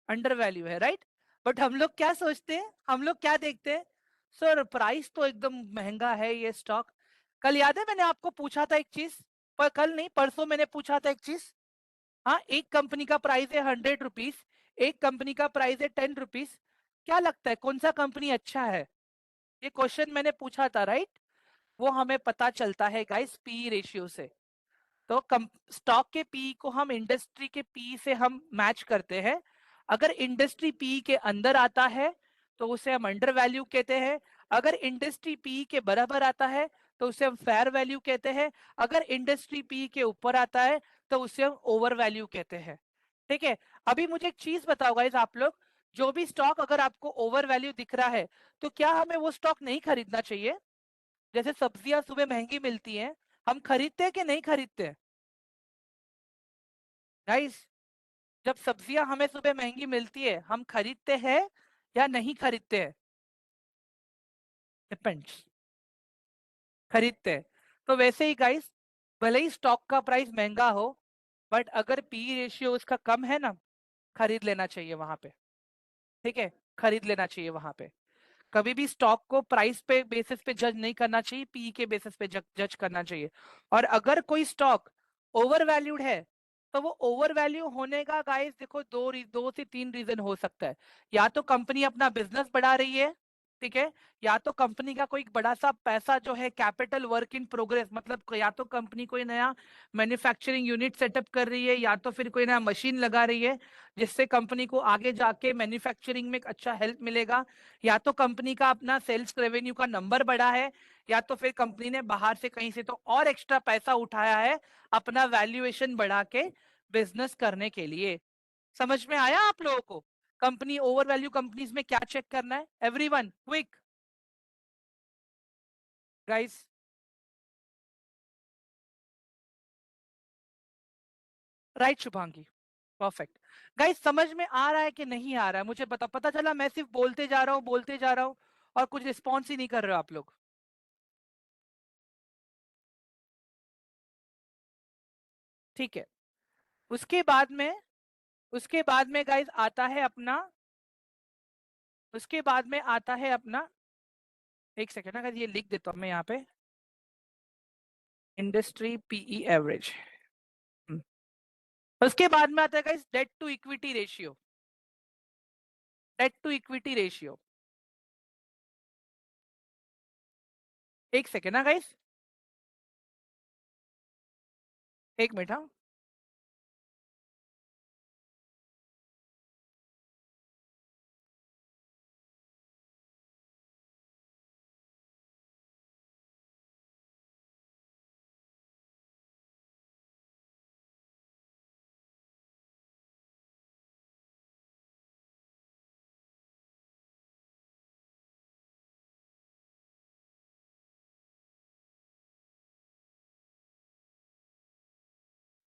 अंडर वैल्यू है, राइट। बट हम लोग क्या सोचते हैं, हम लोग क्या देखते हैं, सर प्राइस तो एकदम महंगा है ये स्टॉक। कल याद है मैंने आपको पूछा था एक चीज, पर कल नहीं परसों मैंने पूछा था एक चीज। हाँ, एक कंपनी का प्राइस है 100 रुपीज, एक कंपनी का प्राइस है 10 रुपीज, क्या लगता है कौन सा कंपनी अच्छा है? ये क्वेश्चन मैंने पूछा था, राइट। वो हमें पता चलता है गाइस पी रेशियो से। तो स्टॉक के पी को हम इंडस्ट्री के पी से हम मैच करते हैं। अगर इंडस्ट्री पी के अंदर आता है तो उसे हम अंडर वैल्यू कहते हैं, अगर इंडस्ट्री पी के बराबर आता है तो उसे हम फेयर वैल्यू कहते हैं, अगर इंडस्ट्री पी के ऊपर आता है तो उसे हम ओवर वैल्यू कहते हैं। ठीक है, अभी मुझे एक चीज बताओ गाइस, आप लोग जो भी स्टॉक अगर आपको ओवर वैल्यू दिख रहा है तो क्या हमें वो स्टॉक नहीं खरीदना चाहिए? जैसे सब्जियां सुबह महंगी मिलती हैं, हम खरीदते हैं कि नहीं खरीदते हैं गाइस? जब सब्जियां हमें सुबह महंगी मिलती है हम खरीदते हैं या नहीं खरीदते हैं? डिपेंड्स, खरीदते हैं। तो वैसे ही गाइस, भले ही स्टॉक का प्राइस महंगा हो बट अगर पी रेशियो उसका कम है ना, खरीद लेना चाहिए वहां पे। ठीक है, खरीद लेना चाहिए वहां पे। कभी भी स्टॉक को प्राइस पे बेसिस पे जज नहीं करना चाहिए, पी के बेसिस पे जज करना चाहिए। और अगर कोई स्टॉक ओवर वैल्यूड है तो वो ओवर वैल्यू होने का गाइस देखो दो से तीन रीजन हो सकता है। या तो कंपनी अपना बिजनेस बढ़ा रही है, ठीक है, या तो कंपनी का कोई बड़ा सा पैसा जो है कैपिटल वर्क इन प्रोग्रेस, मतलब या तो कंपनी कोई नया मैन्युफैक्चरिंग यूनिट सेटअप कर रही है या तो फिर कोई नया मशीन लगा रही है जिससे कंपनी को आगे जाके मैन्युफैक्चरिंग में एक अच्छा हेल्प मिलेगा, या तो कंपनी का अपना सेल्स रेवेन्यू का नंबर बढ़ा है, या तो फिर कंपनी ने बाहर से कहीं से तो और एक्स्ट्रा पैसा उठाया है अपना वैल्यूएशन बढ़ा के बिजनेस करने के लिए। समझ में आया आप लोगों को? कंपनी ओवर वैल्यू कंपनीज में क्या चेक करना है? Everyone quick guys. Right Shubhangi, perfect. Guys समझ में आ रहा है कि नहीं आ रहा है मुझे पता चला मैं सिर्फ बोलते जा रहा हूँ बोलते जा रहा हूँ और कुछ रिस्पॉन्स ही नहीं कर रहे हो आप लोग। ठीक है, उसके बाद में, उसके बाद में गाइस आता है अपना, उसके बाद में आता है अपना, एक सेकेंड अगर ये लिख देता हूं मैं यहाँ पे, इंडस्ट्री पीई एवरेज। उसके बाद में आता है guys debt to equity ratio, debt to equity ratio. एक सेकेंड ना गाइस, एक मिनट, हाँ।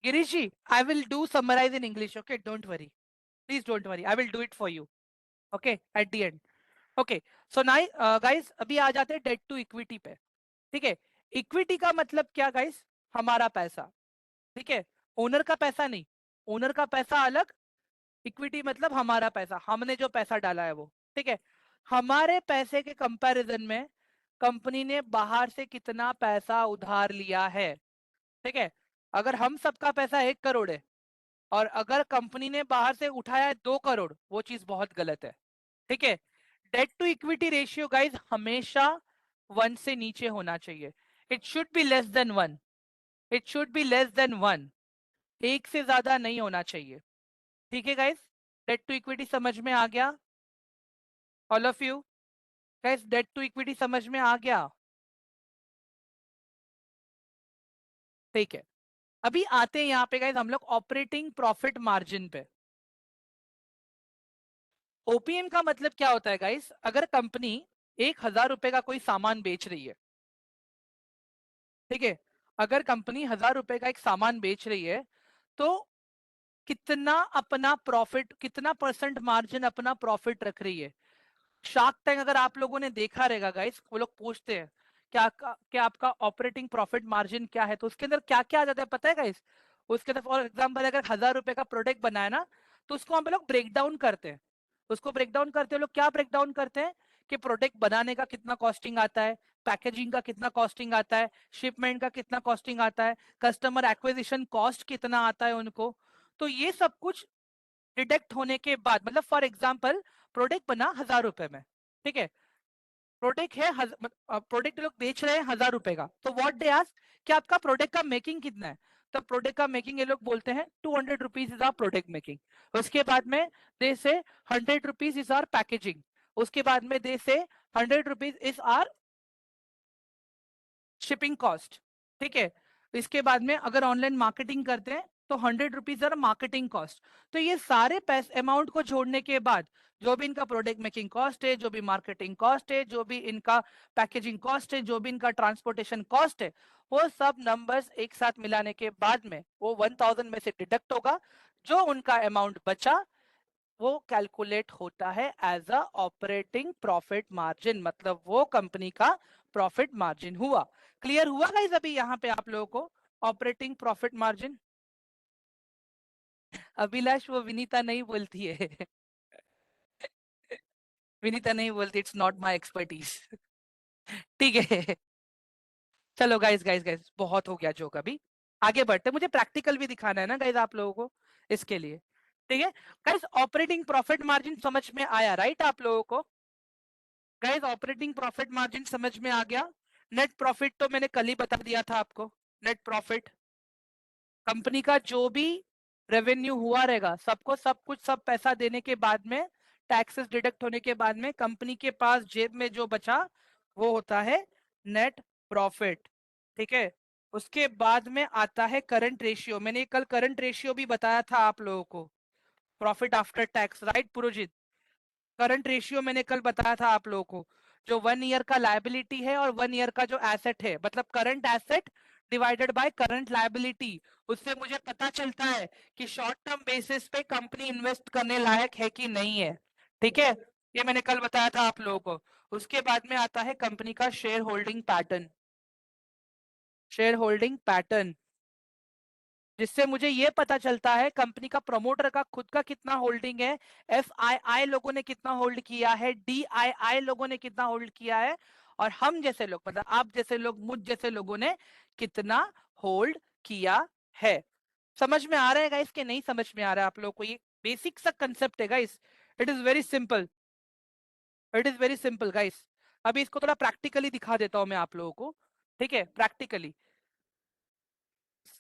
Girish ji, I will do summarize in English, okay, don't worry, please don't worry, I will do it for you, okay, at the end. Okay, so now guys अभी आ जाते हैं date to equity पे। ठीक है, equity का मतलब क्या गाइस? हमारा पैसा, ठीक है, ओनर का पैसा नहीं, ओनर का पैसा अलग, इक्विटी मतलब हमारा पैसा, हमने जो पैसा डाला है वो। ठीक है, हमारे पैसे के कंपैरिजन में कंपनी ने बाहर से कितना पैसा उधार लिया है। ठीक है, अगर हम सबका पैसा 1 करोड़ है और अगर कंपनी ने बाहर से उठाया है 2 करोड़, वो चीज बहुत गलत है। ठीक है, debt to equity ratio guys हमेशा 1 से नीचे होना चाहिए। It should be less than 1, it should be less than 1, एक से ज्यादा नहीं होना चाहिए। ठीक है गाइस, डेट टू इक्विटी समझ में आ गया? All of you guys, debt to equity समझ में आ गया? ठीक है, अभी आते हैं यहाँ पे गाइस हम लोग ऑपरेटिंग प्रॉफिट मार्जिन पे। ओपीएम का मतलब क्या होता है गाइस? अगर कंपनी 1,000 रुपए का कोई सामान बेच रही है, ठीक है, अगर कंपनी 1,000 रुपए का एक सामान बेच रही है, तो कितना अपना प्रॉफिट, कितना परसेंट मार्जिन अपना प्रॉफिट रख रही है? शार्क टैंक अगर आप लोगों ने देखा रहेगा गाइस, वो लोग पूछते हैं क्या आपका ऑपरेटिंग प्रॉफिट मार्जिन क्या है, तो उसके अंदर क्या क्या आ जाता है पता है गाइस? उसके अंदर फॉर एग्जांपल अगर 1,000 रुपए का प्रोडक्ट बनाया ना, तो उसको हम लोग ब्रेक डाउन करते हैं। उसको ब्रेक डाउन करते हैं लोग, क्या ब्रेक डाउन करते हैं कि प्रोडक्ट बनाने का कितना कॉस्टिंग आता है, पैकेजिंग का कितना कॉस्टिंग आता है, शिपमेंट का कितना कॉस्टिंग आता है, कस्टमर एक्विजिशन कॉस्ट कितना आता है उनको। तो ये सब कुछ डिडक्ट होने के बाद, मतलब फॉर एग्जांपल प्रोडक्ट बना 1,000 रुपए में, ठीक है, प्रोडक्ट है प्रोडक्ट लोग बेच रहे हैं 1,000 रुपए का, तो व्हाट दे आस्क कि आपका प्रोडक्ट का मेकिंग कितना है? तो प्रोडक्ट का मेकिंग ये लोग बोलते हैं 200 rupees is our product making. उसके बाद में दे से 100 रुपीज इज आर पैकेजिंग। उसके बाद में दे से 100 rupees is our shipping cost. ठीक है, इसके बाद में अगर ऑनलाइन मार्केटिंग करते हैं तो 100 रुपीज आर मार्केटिंग कॉस्ट। तो ये सारे पैसे अमाउंट को जोड़ने के बाद जो भी इनका प्रोडक्ट मेकिंग कॉस्ट है, जो भी मार्केटिंग कॉस्ट है, जो भी इनका पैकेजिंग कॉस्ट है, जो भी इनका ट्रांसपोर्टेशन कॉस्ट है, वो सब नंबर्स एक साथ मिलाने के बाद में वो 1,000 में से डिडक्ट होगा। जो उनका अमाउंट बचा वो कैलकुलेट होता है as a operating profit margin, मतलब वो कंपनी का प्रॉफिट मार्जिन हुआ। क्लियर हुआ गाइस अभी यहाँ पे आप लोगों को ऑपरेटिंग प्रॉफिट मार्जिन? अभिलाष वो विनीता नहीं बोलती है विनीता नहीं बोलती, इट्स नॉट माय एक्सपर्टीज ठीक है, चलो गाइस गाइस गाइस बहुत हो गया जोक, अभी आगे बढ़ते, मुझे प्रैक्टिकल भी दिखाना है ना गाइस आप लोगों को, इसके लिए। ठीक है गाइस, ऑपरेटिंग प्रॉफिट मार्जिन समझ में आया राइट आप लोगों को? गाइस ऑपरेटिंग प्रॉफिट मार्जिन समझ में आ गया। नेट प्रॉफिट तो मैंने कल ही बता दिया था आपको। नेट प्रॉफिट कंपनी का जो भी रेवेन्यू हुआ रहेगा, सबको सब कुछ सब पैसा देने के बाद में, टैक्सेस डिडक्ट होने के बाद में कंपनी के पास जेब में जो बचा वो होता है नेट प्रॉफिट। ठीक है, उसके बाद में आता है करंट रेशियो। मैंने कल करंट रेशियो भी बताया था आप लोगों को, profit after tax, right Purujit? Current ratio मैंने कल बताया था आप लोगों को, जो 1 ईयर का लायबिलिटी है और 1 ईयर का जो एसेट है, मतलब current asset divided by current liability, उससे मुझे पता चलता है कि शॉर्ट टर्म बेसिस पे कंपनी इन्वेस्ट करने लायक है कि नहीं है। ठीक है, ये मैंने कल बताया था आप लोगों को। उसके बाद में आता है कंपनी का share holding pattern, share holding pattern, जिससे मुझे ये पता चलता है कंपनी का प्रमोटर का खुद का कितना होल्डिंग है, एफआईआई लोगों ने कितना होल्ड किया है, डीआईआई लोगों ने कितना होल्ड किया है, और हम जैसे लोग, मतलब आप जैसे लोग, मुझ जैसे लोगों ने कितना होल्ड किया है। समझ में आ रहा है गाइस कि नहीं समझ में आ रहा है आप लोग को? ये बेसिक सा कंसेप्ट है guys, it is very simple, it is very simple guys. अभी इसको थोड़ा प्रैक्टिकली दिखा देता हूं मैं आप लोगों को। ठीक है, प्रैक्टिकली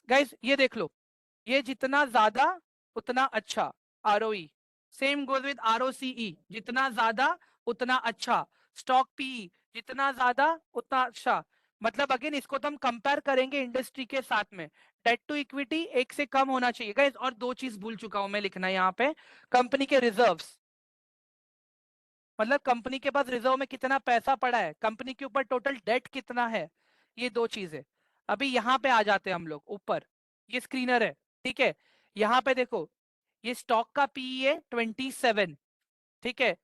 गाइस ये देख लो, ये जितना ज्यादा उतना अच्छा ROE, same goes with ROCE, जितना ज्यादा उतना अच्छा, स्टॉक पीई जितना ज्यादा उतना अच्छा, मतलब अगेन इसको तो हम कंपेयर करेंगे इंडस्ट्री के साथ में। डेट टू इक्विटी 1 से कम होना चाहिए गाइस, और दो चीज भूल चुका हूं मैं लिखना यहाँ पे, कंपनी के रिजर्व्स, मतलब कंपनी के पास रिजर्व में कितना पैसा पड़ा है, कंपनी के ऊपर टोटल डेट कितना है, ये दो चीजें। अभी यहाँ पे आ जाते हैं हम लोग ऊपर, ये स्क्रीनर है, ठीक है, यहाँ पे देखो, ये स्टॉक का पीई है 27, ठीक है,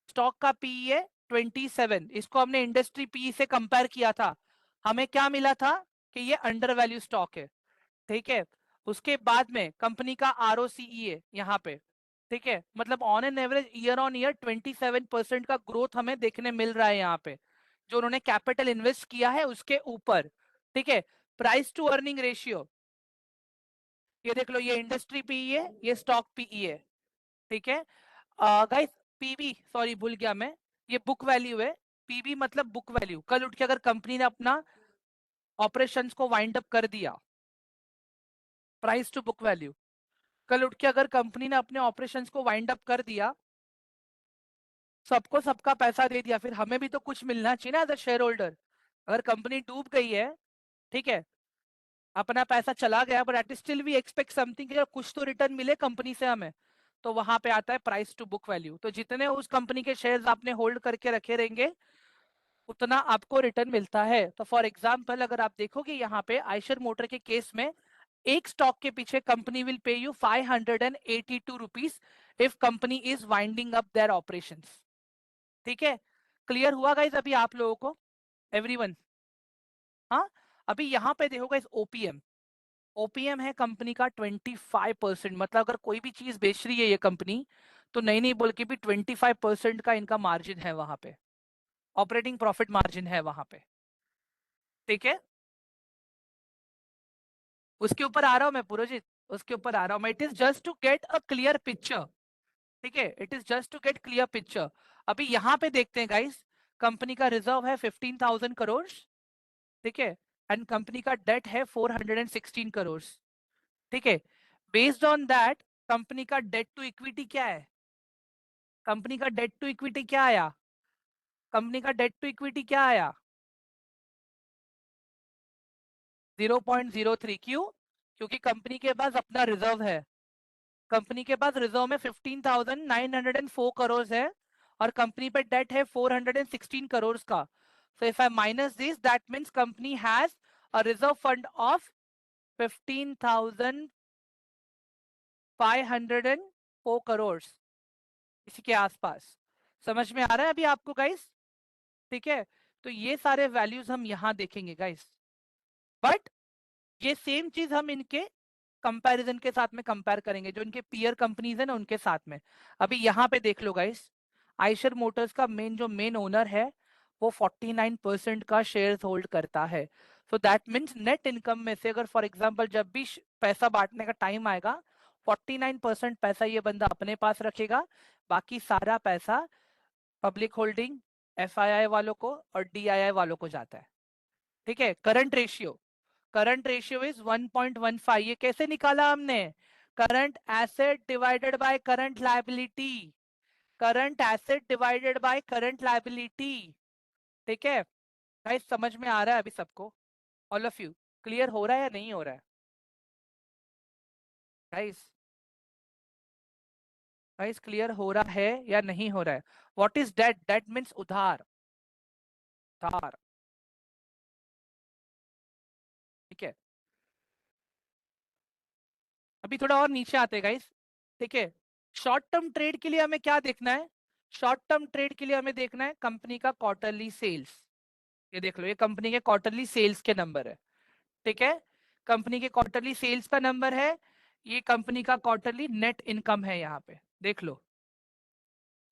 स्टॉक का पीई है 27, इसको हमने इंडस्ट्री पीई से कंपेयर किया था, हमें क्या मिला था कि ये अंडर वैल्यू स्टॉक है। ठीक है, उसके बाद में कंपनी का आरओसीई है यहाँ पे, ठीक है, मतलब on an average year on year 27% का ग्रोथ हमें देखने मिल रहा है यहाँ पे, जो उन्होंने कैपिटल इन्वेस्ट किया है उसके ऊपर। ठीक है, प्राइस टू अर्निंग रेशियो, ये देख लो, ये इंडस्ट्री पीई है, ये स्टॉक पीई है। ठीक है गाइस, पीबी सॉरी भूल गया मैं, ये बुक वैल्यू है, पीबी मतलब बुक वैल्यू। कल उठ के अगर कंपनी ने अपना ऑपरेशंस को वाइंड अप कर दिया, प्राइस टू बुक वैल्यू। कल उठ के अगर कंपनी ने अपने ऑपरेशंस को वाइंड अप कर दिया, सबको सबका पैसा दे दिया, फिर हमें भी तो कुछ मिलना चाहिए ना एज अ शेयर होल्डर। अगर कंपनी डूब गई है, ठीक है, अपना पैसा चला गया, but at still we expect something, कुछ तो रिटर्न मिले कंपनी से हमें। तो वहां पे आता है प्राइस टू बुक वैल्यू। तो जितने उस कंपनी के शेयर्स आपने होल्ड करके रखे रहेंगे, उतना आपको रिटर्न मिलता है। तो फॉर एग्जाम्पल अगर आप देखोगे यहाँ पे आयशर मोटर के केस में, एक स्टॉक के पीछे company will pay you 582 rupees if company is winding up their operations. ठीक है, क्लियर हुआ गाइज अभी आप लोगों को, एवरीवन? हाँ, अभी यहाँ पे देखो गाइज ओपीएम। ओपीएम है कंपनी का 25%, मतलब अगर कोई भी चीज बेच रही है ये कंपनी, तो नहीं नहीं बोल के भी 25% का इनका मार्जिन है वहां पे, ऑपरेटिंग प्रॉफिट मार्जिन है वहां पे। ठीक है, उसके ऊपर आ रहा हूं मैं पुरोजित, उसके ऊपर आ रहा हूं मैं। It is just to get a clear picture. ठीक है, it is just to get clear picture. अभी यहाँ पे देखते हैं गाइस, कंपनी का रिजर्व है 15,000 करोड़। ठीक है, एंड कंपनी का डेट है 416 करोड़। ठीक है, बेस्ड ऑन दैट कंपनी का डेट टू इक्विटी क्या है? कंपनी का डेट टू इक्विटी क्या आया? कंपनी का डेट टू इक्विटी क्या आया? 0.03। क्यों? क्योंकि कंपनी के पास अपना रिजर्व है। कंपनी के पास रिजर्व में 15,904 करोड़ है, और कंपनी पे डेट है 416 करोड़ का। So if I minus this, that means company has a reserve fund of 15,504 crore, इसी के आसपास। समझ में आ रहा है अभी आपको गाइस? ठीक है, तो ये सारे वैल्यूज हम यहां देखेंगे गाइस, बट ये सेम चीज हम इनके कंपैरिजन के साथ में कंपेयर करेंगे, जो इनके पीयर कंपनीज है ना उनके साथ में। अभी यहाँ पे देख लो गाइस, आयशर मोटर्स का मेन ओनर है, वो 49% का शेयर होल्ड करता है। So that means net income में से अगर फॉर एग्जांपल जब भी पैसा बांटने का टाइम आएगा, 49% पैसा ये बंदा अपने पास रखेगा, बाकी सारा पैसा पब्लिक होल्डिंग, एफआईआई वालों को और डीआईआई वालों को जाता है। ठीक है, करंट रेशियो इज 1.15। ये कैसे निकाला हमने? Current asset divided by current liability, current asset divided by current liability. ठीक है गाइस, समझ में आ रहा है अभी सबको? ऑल ऑफ यू क्लियर हो रहा है या नहीं हो रहा है गाइस? गाइस क्लियर हो रहा है या नहीं हो रहा है? What is debt? Debt means उधार, उधार। ठीक है, अभी थोड़ा और नीचे आते हैं गाइस। ठीक है, शॉर्ट टर्म ट्रेड के लिए हमें क्या देखना है? शॉर्ट टर्म ट्रेड के लिए हमें देखना है कंपनी का क्वार्टरली सेल्स। ये देख लो, ये कंपनी के क्वार्टरली सेल्स के नंबर है। ठीक है, कंपनी के क्वार्टरली सेल्स का नंबर है, ये कंपनी का क्वार्टरली नेट इनकम है। यहाँ पे देख लो,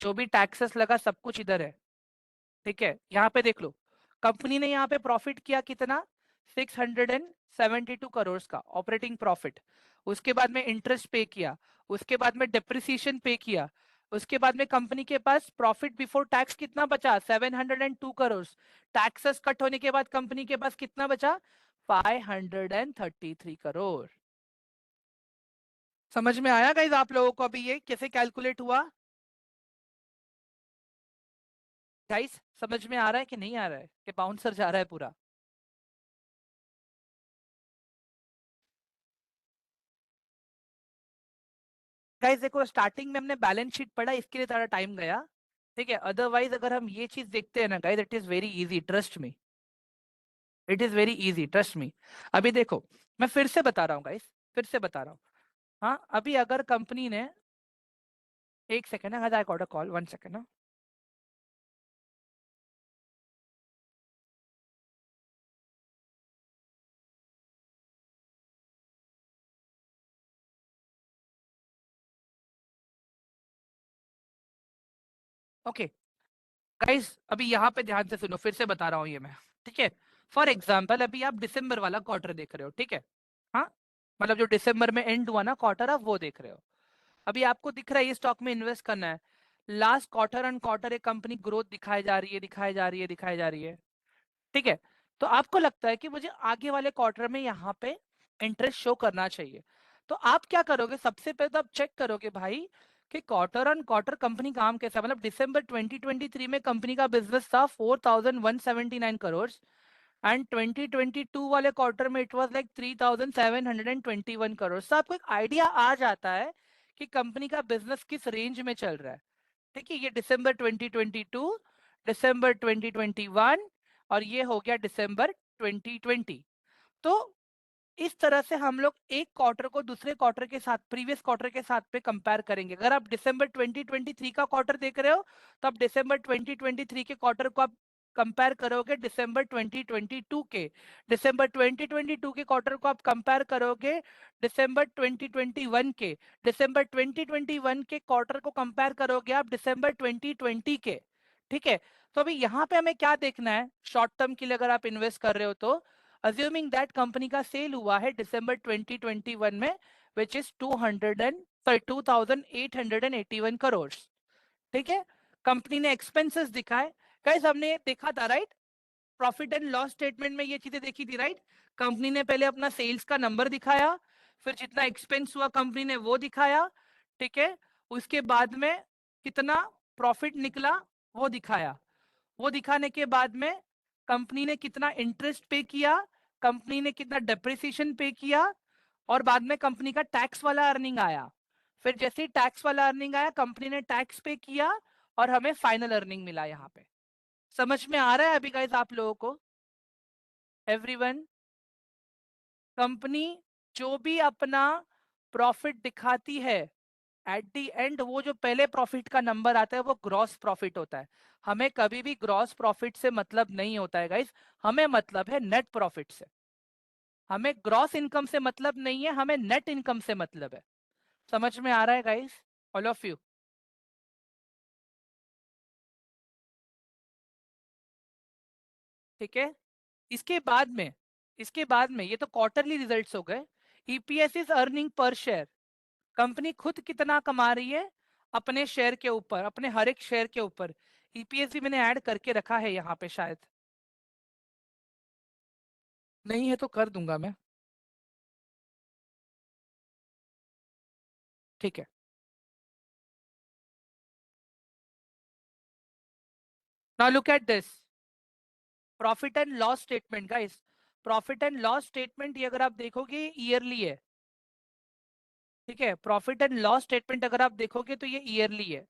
जो भी टैक्सेस लगा सब कुछ इधर है। ठीक है, यहाँ पे देख लो, कंपनी ने यहाँ पे प्रॉफिट किया कितना? 672 करोड़ का ऑपरेटिंग प्रॉफिट। उसके बाद में इंटरेस्ट पे किया, उसके बाद में डिप्रिसिएशन पे किया, उसके बाद में कंपनी के पास प्रॉफिट बिफोर टैक्स कितना बचा? 702 करोड़। टैक्सेस कट होने के बाद कंपनी के पास कितना बचा? 533 करोड़। समझ में आया गाइज आप लोगों को अभी ये कैसे कैलकुलेट हुआ? गाइस समझ में आ रहा है कि नहीं आ रहा है, कि बाउंसर जा रहा है पूरा? गाइस देखो, स्टार्टिंग में हमने बैलेंस शीट पढ़ा, इसके लिए थोड़ा टाइम गया। ठीक है, अदरवाइज अगर हम ये चीज देखते हैं ना guys, it is very easy, trust me, it is very easy, trust me. अभी देखो, मैं फिर से बता रहा हूँ गाइस, फिर से बता रहा हूँ। हाँ, अभी अगर कंपनी ने, एक सेकेंड है, I got a call, 1 second. Okay guys, अभी यहाँ पे ध्यान से सुनो, फिर से बता रहा हूँ ये मैं। ठीक है, फॉर एग्जाम्पल अभी आप दिसंबर वाला क्वार्टर देख रहे हो। ठीक है, हाँ, मतलब जो दिसंबर में एंड हुआ ना क्वार्टर, आप वो देख रहे हो। अभी आपको दिख रहा है ये स्टॉक में इन्वेस्ट करना है, लास्ट क्वार्टर ऑन क्वार्टर एक कंपनी ग्रोथ दिखाई जा रही है, दिखाई जा रही है, दिखाई जा रही है, ठीक है। तो आपको लगता है कि मुझे आगे वाले क्वार्टर में यहाँ पे इंटरेस्ट शो करना चाहिए, तो आप क्या करोगे? सबसे पहले तो आप चेक करोगे भाई कि क्वार्टर ऑन क्वार्टर कंपनी काम कैसा, मतलब दिसंबर 2023 में कंपनी का बिजनेस था 4179 करोड़ एंड 2022 वाले क्वार्टर में इट वाज लाइक 3721 करोड़। तो आपको एक आइडिया आ जाता है कि कंपनी का बिजनेस किस रेंज में चल रहा है। ठीक है, ये दिसंबर 2022, दिसंबर 2021 और ये हो गया दिसंबर 2020। तो इस तरह से हम लोग एक क्वार्टर को दूसरे क्वार्टर के साथ, प्रीवियस क्वार्टर के साथ पे कंपेयर करेंगे। अगर आप दिसंबर 2023 का क्वार्टर देख रहे हो तो आप दिसंबर 2023 के क्वार्टर को आप कंपेयर करोगे दिसंबर 2022 के, दिसंबर 2022 के क्वार्टर को आप कंपेयर करोगे दिसंबर 2021 के, दिसंबर 2021 के क्वार्टर को कंपेयर करोगे आप दिसंबर 2020 के। ठीक है, तो अभी यहाँ पे हमें क्या देखना है, शॉर्ट टर्म के लिए अगर आप इन्वेस्ट कर रहे हो तो assuming that कंपनी का सेल हुआ है दिसंबर 2021 में which is 2881 करोड़। ठीक है, कंपनी ने एक्सपेंसेस दिखाए, गाइस हमने ये देखा था right, profit and loss statement में ये चीजें देखी थी राइट। कंपनी ने पहले अपना सेल्स का नंबर दिखाया, फिर जितना एक्सपेंस हुआ कंपनी ने वो दिखाया, ठीक है, उसके बाद में कितना प्रॉफिट निकला वो दिखाया, वो दिखाने के बाद में कंपनी ने कितना इंटरेस्ट पे किया, कंपनी ने कितना डेप्रिसिएशन पे किया, और बाद में कंपनी का टैक्स वाला अर्निंग आया। फिर जैसे ही टैक्स वाला अर्निंग आया कंपनी ने टैक्स पे किया और हमें फाइनल अर्निंग मिला। यहाँ पे समझ में आ रहा है अभी गाइस आप लोगों को? एवरीवन, कंपनी जो भी अपना प्रॉफिट दिखाती है एट दी एंड वो जो पहले प्रॉफिट का नंबर आता है वो ग्रॉस प्रॉफिट होता है। हमें कभी भी ग्रॉस प्रॉफिट से मतलब नहीं होता है गाइस, हमें मतलब है नेट प्रॉफिट से। हमें ग्रॉस इनकम से मतलब नहीं है, हमें नेट इनकम से मतलब है। समझ में आ रहा है गाइस ऑल ऑफ यू? ठीक है, इसके बाद में, इसके बाद में ये तो क्वार्टरली रिजल्ट्स हो गए। EPS is earning per share, company खुद कितना कमा रही है अपने शेयर के ऊपर, अपने हर एक शेयर के ऊपर। ईपीएस भी मैंने ऐड करके रखा है यहाँ पे, शायद नहीं है तो कर दूंगा मैं। ठीक है, now look at this profit and loss statement guys. Profit and loss statement ये अगर आप देखोगे ईयरली है, ठीक है, प्रॉफिट एंड लॉस स्टेटमेंट अगर आप देखोगे तो ये ईयरली है।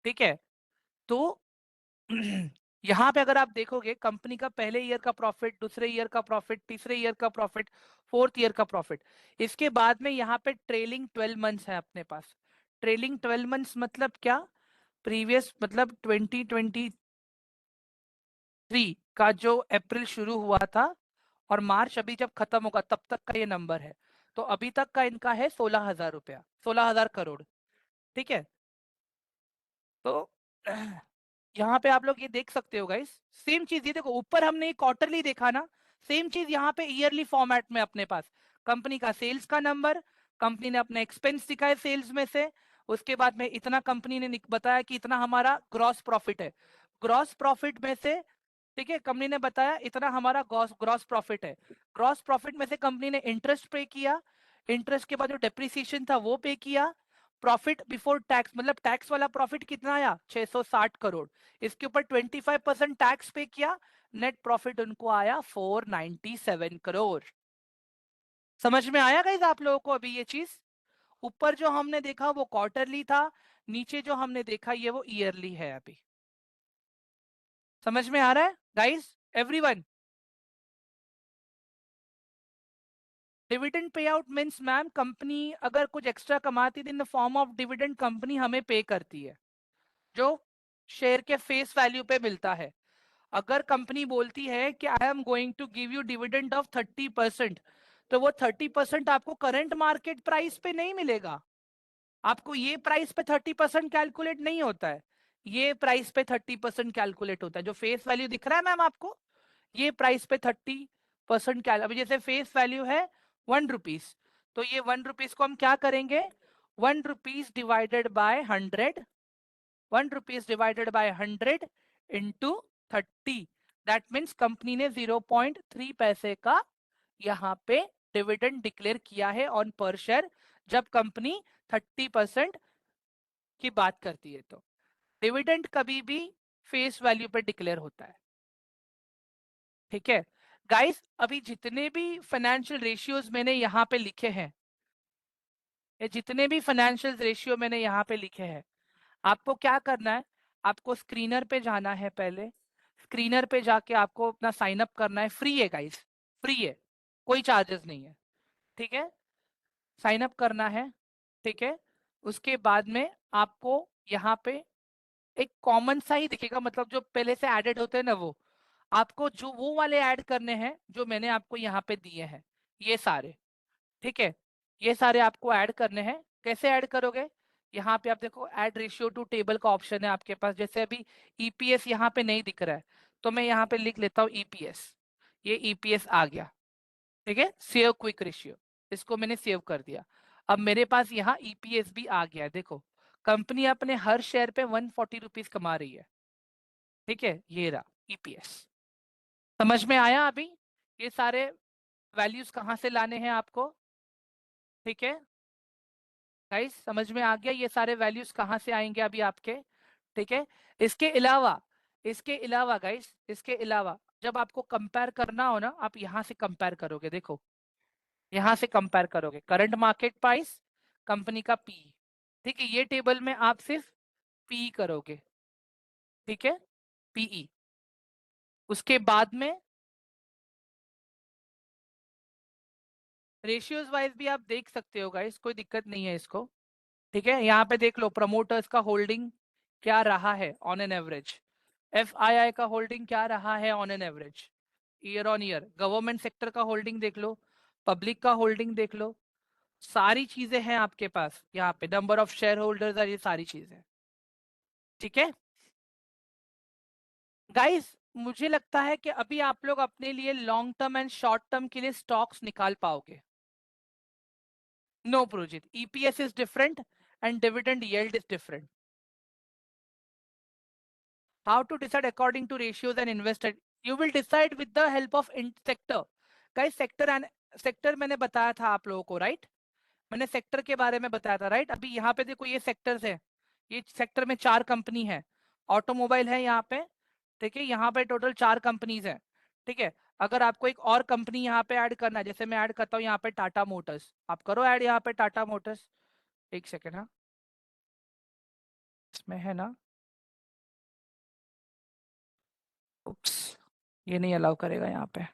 ठीक है, तो यहाँ पे अगर आप देखोगे कंपनी का पहले ईयर का प्रॉफिट, दूसरे ईयर का प्रॉफिट, तीसरे ईयर का प्रॉफिट, फोर्थ ईयर का प्रॉफिट, इसके बाद में यहाँ पे ट्रेलिंग 12 मंथ्स है अपने पास। ट्रेलिंग 12 मंथ्स मतलब क्या? प्रीवियस मतलब 2023 का जो अप्रैल शुरू हुआ था और मार्च अभी जब खत्म होगा तब तक का ये नंबर है। तो अभी तक का इनका है 16,000 रुपया, 16,000 करोड़। ठीक है, तो यहाँ पे आप लोग ये देख सकते हो गाइस, सेम चीज ये देखो, ऊपर हमने क्वार्टरली देखा ना, सेम चीज यहाँ पे ईयरली फॉर्मेट में अपने पास कंपनी का सेल्स का नंबर, कंपनी ने अपने एक्सपेंस दिखाए सेल्स में से, उसके बाद में इतना कंपनी ने बताया कि इतना हमारा ग्रॉस प्रॉफिट है, ग्रॉस प्रॉफिट में से, ठीक है, कंपनी ने बताया इतना हमारा ग्रॉस ग्रॉस प्रॉफिट है, ग्रॉस प्रॉफिट में से कंपनी ने इंटरेस्ट पे किया, इंटरेस्ट के बाद जो डेप्रिसिएशन था वो पे किया, प्रॉफिट बिफोर टैक्स मतलब टैक्स वाला प्रॉफिट कितना आया 660 करोड़, इसके ऊपर 25% टैक्स पे किया, नेट प्रॉफिट उनको आया 497 करोड़। समझ में आया गाइस आप लोगों को अभी ये चीज? ऊपर जो हमने देखा वो क्वार्टरली था, नीचे जो हमने देखा ये वो ईयरली है अभी। समझ में आ रहा है guys everyone? Dividend pay out means ma'am company अगर कुछ एक्स्ट्रा कमाती है in the form of dividend company हमें पे करती है, जो शेयर के फेस वैल्यू पे मिलता है। अगर कंपनी बोलती है कि I am going to give you dividend of 30%, तो वो 30% आपको करंट मार्केट प्राइस पे नहीं मिलेगा। आपको ये प्राइस पे 30% कैलकुलेट नहीं होता है, ये प्राइस पे 30% कैलकुलेट होता है। जो फेस वैल्यू दिख रहा है मैम आपको, ये प्राइस पे 30% क्या, अभी जैसे फेस वैल्यू है 1 रुपीज, तो ये 1 रुपीज को हम क्या करेंगे, 1 rupees divided by 100, ₹1 divided by 100 into 30, that means company ने 0.3 पैसे का यहाँ पे डिविडेंड डिक्लेयर किया है ऑन पर शेयर, जब कंपनी 30% की बात करती है। तो डिविडेंड कभी भी फेस वैल्यू पर डिक्लेयर होता है, ठीक है गाइस। अभी जितने भी फाइनेंशियल रेशियोज मैंने यहाँ पे लिखे हैं, ये जितने भी फाइनेंशियल रेशियो मैंने यहाँ पे लिखे हैं, आपको क्या करना है, आपको स्क्रीनर पे जाना है। पहले स्क्रीनर पे जाके आपको अपना साइन अप करना है। फ्री है गाइस, फ्री है, कोई चार्जेस नहीं है, ठीक है। साइन अप करना है, ठीक है। उसके बाद में आपको यहाँ पे एक कॉमन सा ही दिखेगा, मतलब जो पहले से एडेड होते हैं ना, वो आपको जो वो वाले ऐड करने हैं जो मैंने आपको यहाँ पे दिए हैं, ये सारे, ठीक है। ये सारे आपको ऐड करने हैं। कैसे ऐड करोगे, यहाँ पे आप देखो ऐड रेशियो टू टेबल का ऑप्शन है आपके पास। जैसे अभी ईपीएस यहाँ पे नहीं दिख रहा है, तो मैं यहाँ पे लिख लेता हूँ ईपीएस। ये ईपीएस आ गया, ठीक है। सेव क्विक रेशियो, इसको मैंने सेव कर दिया। अब मेरे पास यहाँ ईपीएस भी आ गया। देखो कंपनी अपने हर शेयर पे 140 रुपीज कमा रही है, ठीक है। ये रहा ईपीएस। समझ में आया अभी ये सारे वैल्यूज कहाँ से लाने हैं आपको, ठीक है गाइस। समझ में आ गया ये सारे वैल्यूज कहाँ से आएंगे अभी आपके, ठीक है। इसके अलावा गाइस, इसके अलावा जब आपको कंपेयर करना हो ना, आप यहाँ से कंपेयर करोगे। देखो यहाँ से कंपेयर करोगे करंट मार्केट प्राइस, कंपनी का पी, ठीक है। ये टेबल में आप सिर्फ पी करोगे, ठीक है, पीई। उसके बाद में रेशियोज वाइज भी आप देख सकते हो गाइस, कोई दिक्कत नहीं है इसको, ठीक है। यहाँ पे देख लो प्रमोटर्स का होल्डिंग क्या रहा है ऑन एन एवरेज, एफआईआई का होल्डिंग क्या रहा है on an average year on year, government sector का होल्डिंग देख लो, पब्लिक का होल्डिंग देख लो, सारी चीजें हैं आपके पास यहाँ पे, नंबर ऑफ शेयर होल्डर्स और ये सारी चीजें, ठीक है गाइस। मुझे लगता है कि अभी आप लोग अपने लिए long term and short term के लिए स्टॉक्स निकाल पाओगे। No Projit, EPS is different and dividend yield is different. How to decide according to ratios and invested? You will decide with the help of sector. Guys, sector मैंने बताया था आप लोगों को, राइट। मैंने सेक्टर के बारे में बताया था, राइट। अभी यहाँ पे देखो ये सेक्टर्स है, ये सेक्टर में 4 कंपनी है, ऑटोमोबाइल है यहाँ पे, ठीक है। यहाँ पे टोटल 4 कंपनीज है, ठीक है। अगर आपको एक और कंपनी यहाँ पे ऐड करना है, जैसे मैं ऐड करता हूँ यहाँ पे टाटा मोटर्स, आप करो ऐड यहाँ पे टाटा मोटर्स। एक सेकेंड, हाँ इसमें है ना, उप्स, ये नहीं अलाउ करेगा यहाँ पे,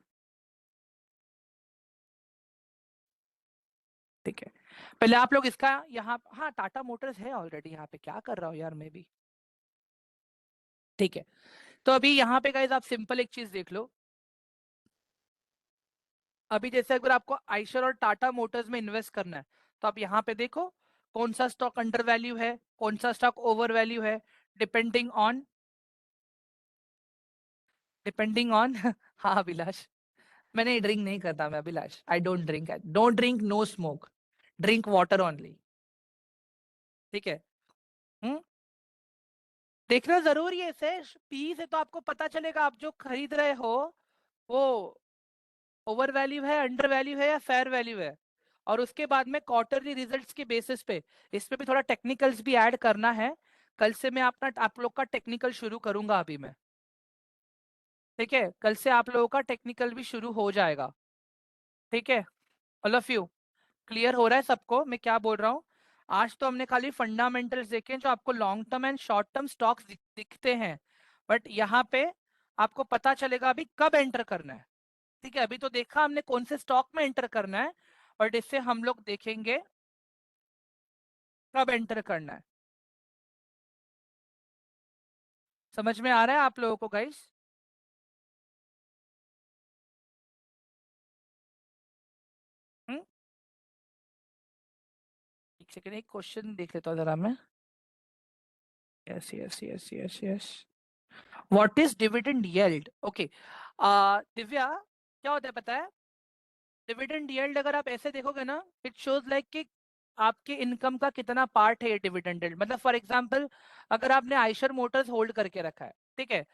ठीक है। पहले आप लोग इसका यहाँ, हाँ टाटा मोटर्स है ऑलरेडी यहाँ पे, क्या कर रहा हूँ यार मैं भी, ठीक है। तो अभी यहाँ पे गाइस आप सिंपल एक चीज देख लो। अभी जैसे अगर आपको आइशर और टाटा मोटर्स में इन्वेस्ट करना है, तो आप यहाँ पे देखो कौन सा स्टॉक अंडर वैल्यू है, कौन सा स्टॉक ओवर वैल्यू है, डिपेंडिंग ऑन हाँ अभिलाष, मैंने ड्रिंक नहीं करता मैं Abhilash, I don't drink, don't drink, no smoke, drink water only, ठीक है। हम्म, देखना जरूरी है इसे, पी से तो आपको पता चलेगा आप जो खरीद रहे हो वो ओवर वैल्यू है, अंडर वैल्यू है या फेयर वैल्यू है। और उसके बाद में क्वार्टरली रिजल्ट्स के बेसिस पे इसमें भी थोड़ा टेक्निकल्स भी ऐड करना है। कल से मैं अपना आप लोग का टेक्निकल शुरू करूंगा अभी मैं, ठीक है। कल से आप लोगों का टेक्निकल भी शुरू हो जाएगा, ठीक है। ऑल ऑफ यू क्लियर हो रहा है सबको मैं क्या बोल रहा हूँ। आज तो हमने खाली फंडामेंटल्स देखे जो आपको long term and short term stocks दिखते हैं, बट यहाँ पे आपको पता चलेगा अभी कब एंटर करना है, ठीक है। अभी तो देखा हमने कौन से स्टॉक में एंटर करना है, बट इससे हम लोग देखेंगे कब एंटर करना है। समझ में आ रहा है आप लोगों को गाइस? हम्म, एक सेकेंड, एक क्वेश्चन देख लेता हूँ जरा मैं। Yes yes yes yes yes, what is dividend yield? Okay Divya, क्या होता है पता है, डिविडेंड यील्ड अगर आप ऐसे देखोगे ना, इट शोज लाइक कि आपके इनकम का कितना पार्ट है ये डिविडेंड यील्ड। मतलब फॉर एग्जांपल अगर आपने आयशर मोटर्स होल्ड करके रखा है, ठीक है,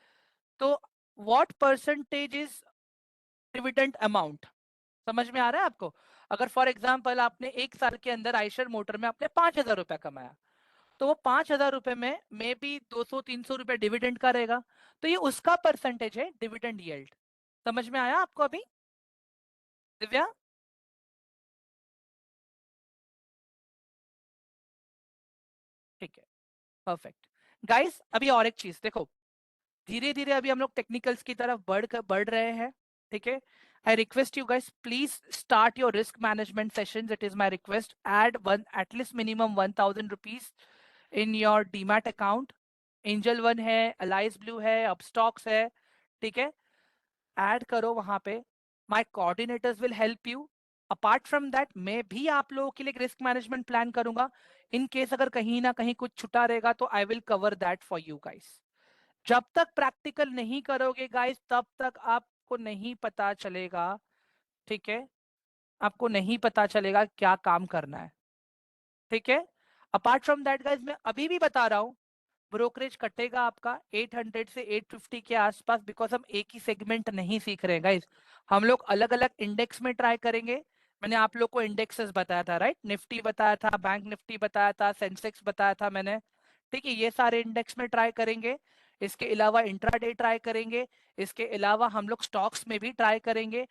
तो what percentage is dividend amount, समझ में आ रहा है आपको? अगर फॉर एग्जांपल आपने एक साल के अंदर आयशर मोटर में आपने 5,000 रुपया कमाया, तो वो 5,000 रुपए में मे बी 200-300 रुपए डिविडेंड का रहेगा, तो ये उसका परसेंटेज है डिविडेंड यील्ड। समझ में आया आपको अभी दिव्या? ठीक है, परफेक्ट। गाइस अभी और एक चीज देखो, धीरे धीरे अभी हम लोग टेक्निकल्स की तरफ बढ़ रहे हैं, ठीक है। I request you guys please start your risk management sessions, it is my request. Add one at least minimum 1,000 rupees in your demat account. Angel one है, अलाइज ब्लू है, अपस्टॉक्स है, ठीक है, ऐड करो वहां पे। My coordinators will help you. Apart from that मैं भी आप लोगों के लिए एक रिस्क मैनेजमेंट प्लान करूंगा। इन केस अगर कहीं ना कहीं कुछ छुटा रहेगा तो I will cover that for you guys. जब तक प्रैक्टिकल नहीं करोगे गाइस तब तक आपको नहीं पता चलेगा, ठीक है, आपको नहीं पता चलेगा क्या काम करना है, ठीक है। अपार्ट फ्रॉम दैट गाइस मैं अभी भी बता रहा हूं, ब्रोकरेज कटेगा आपका 800 से 850 के आसपास, बिकॉज हम एक ही सेगमेंट नहीं सीख रहे हैं गाइस, हम लोग अलग अलग इंडेक्स में ट्राई करेंगे। मैंने आप लोग को इंडेक्सेस बताया था, राइट, निफ्टी बताया था, बैंक निफ्टी बताया था, सेंसेक्स बताया था मैंने, ठीक है, ये सारे इंडेक्स में ट्राई करेंगे। इसके अलावा इंट्राडे ट्राई करेंगे, इसके अलावा हम लोग स्टॉक्स में भी ट्राई करेंगे।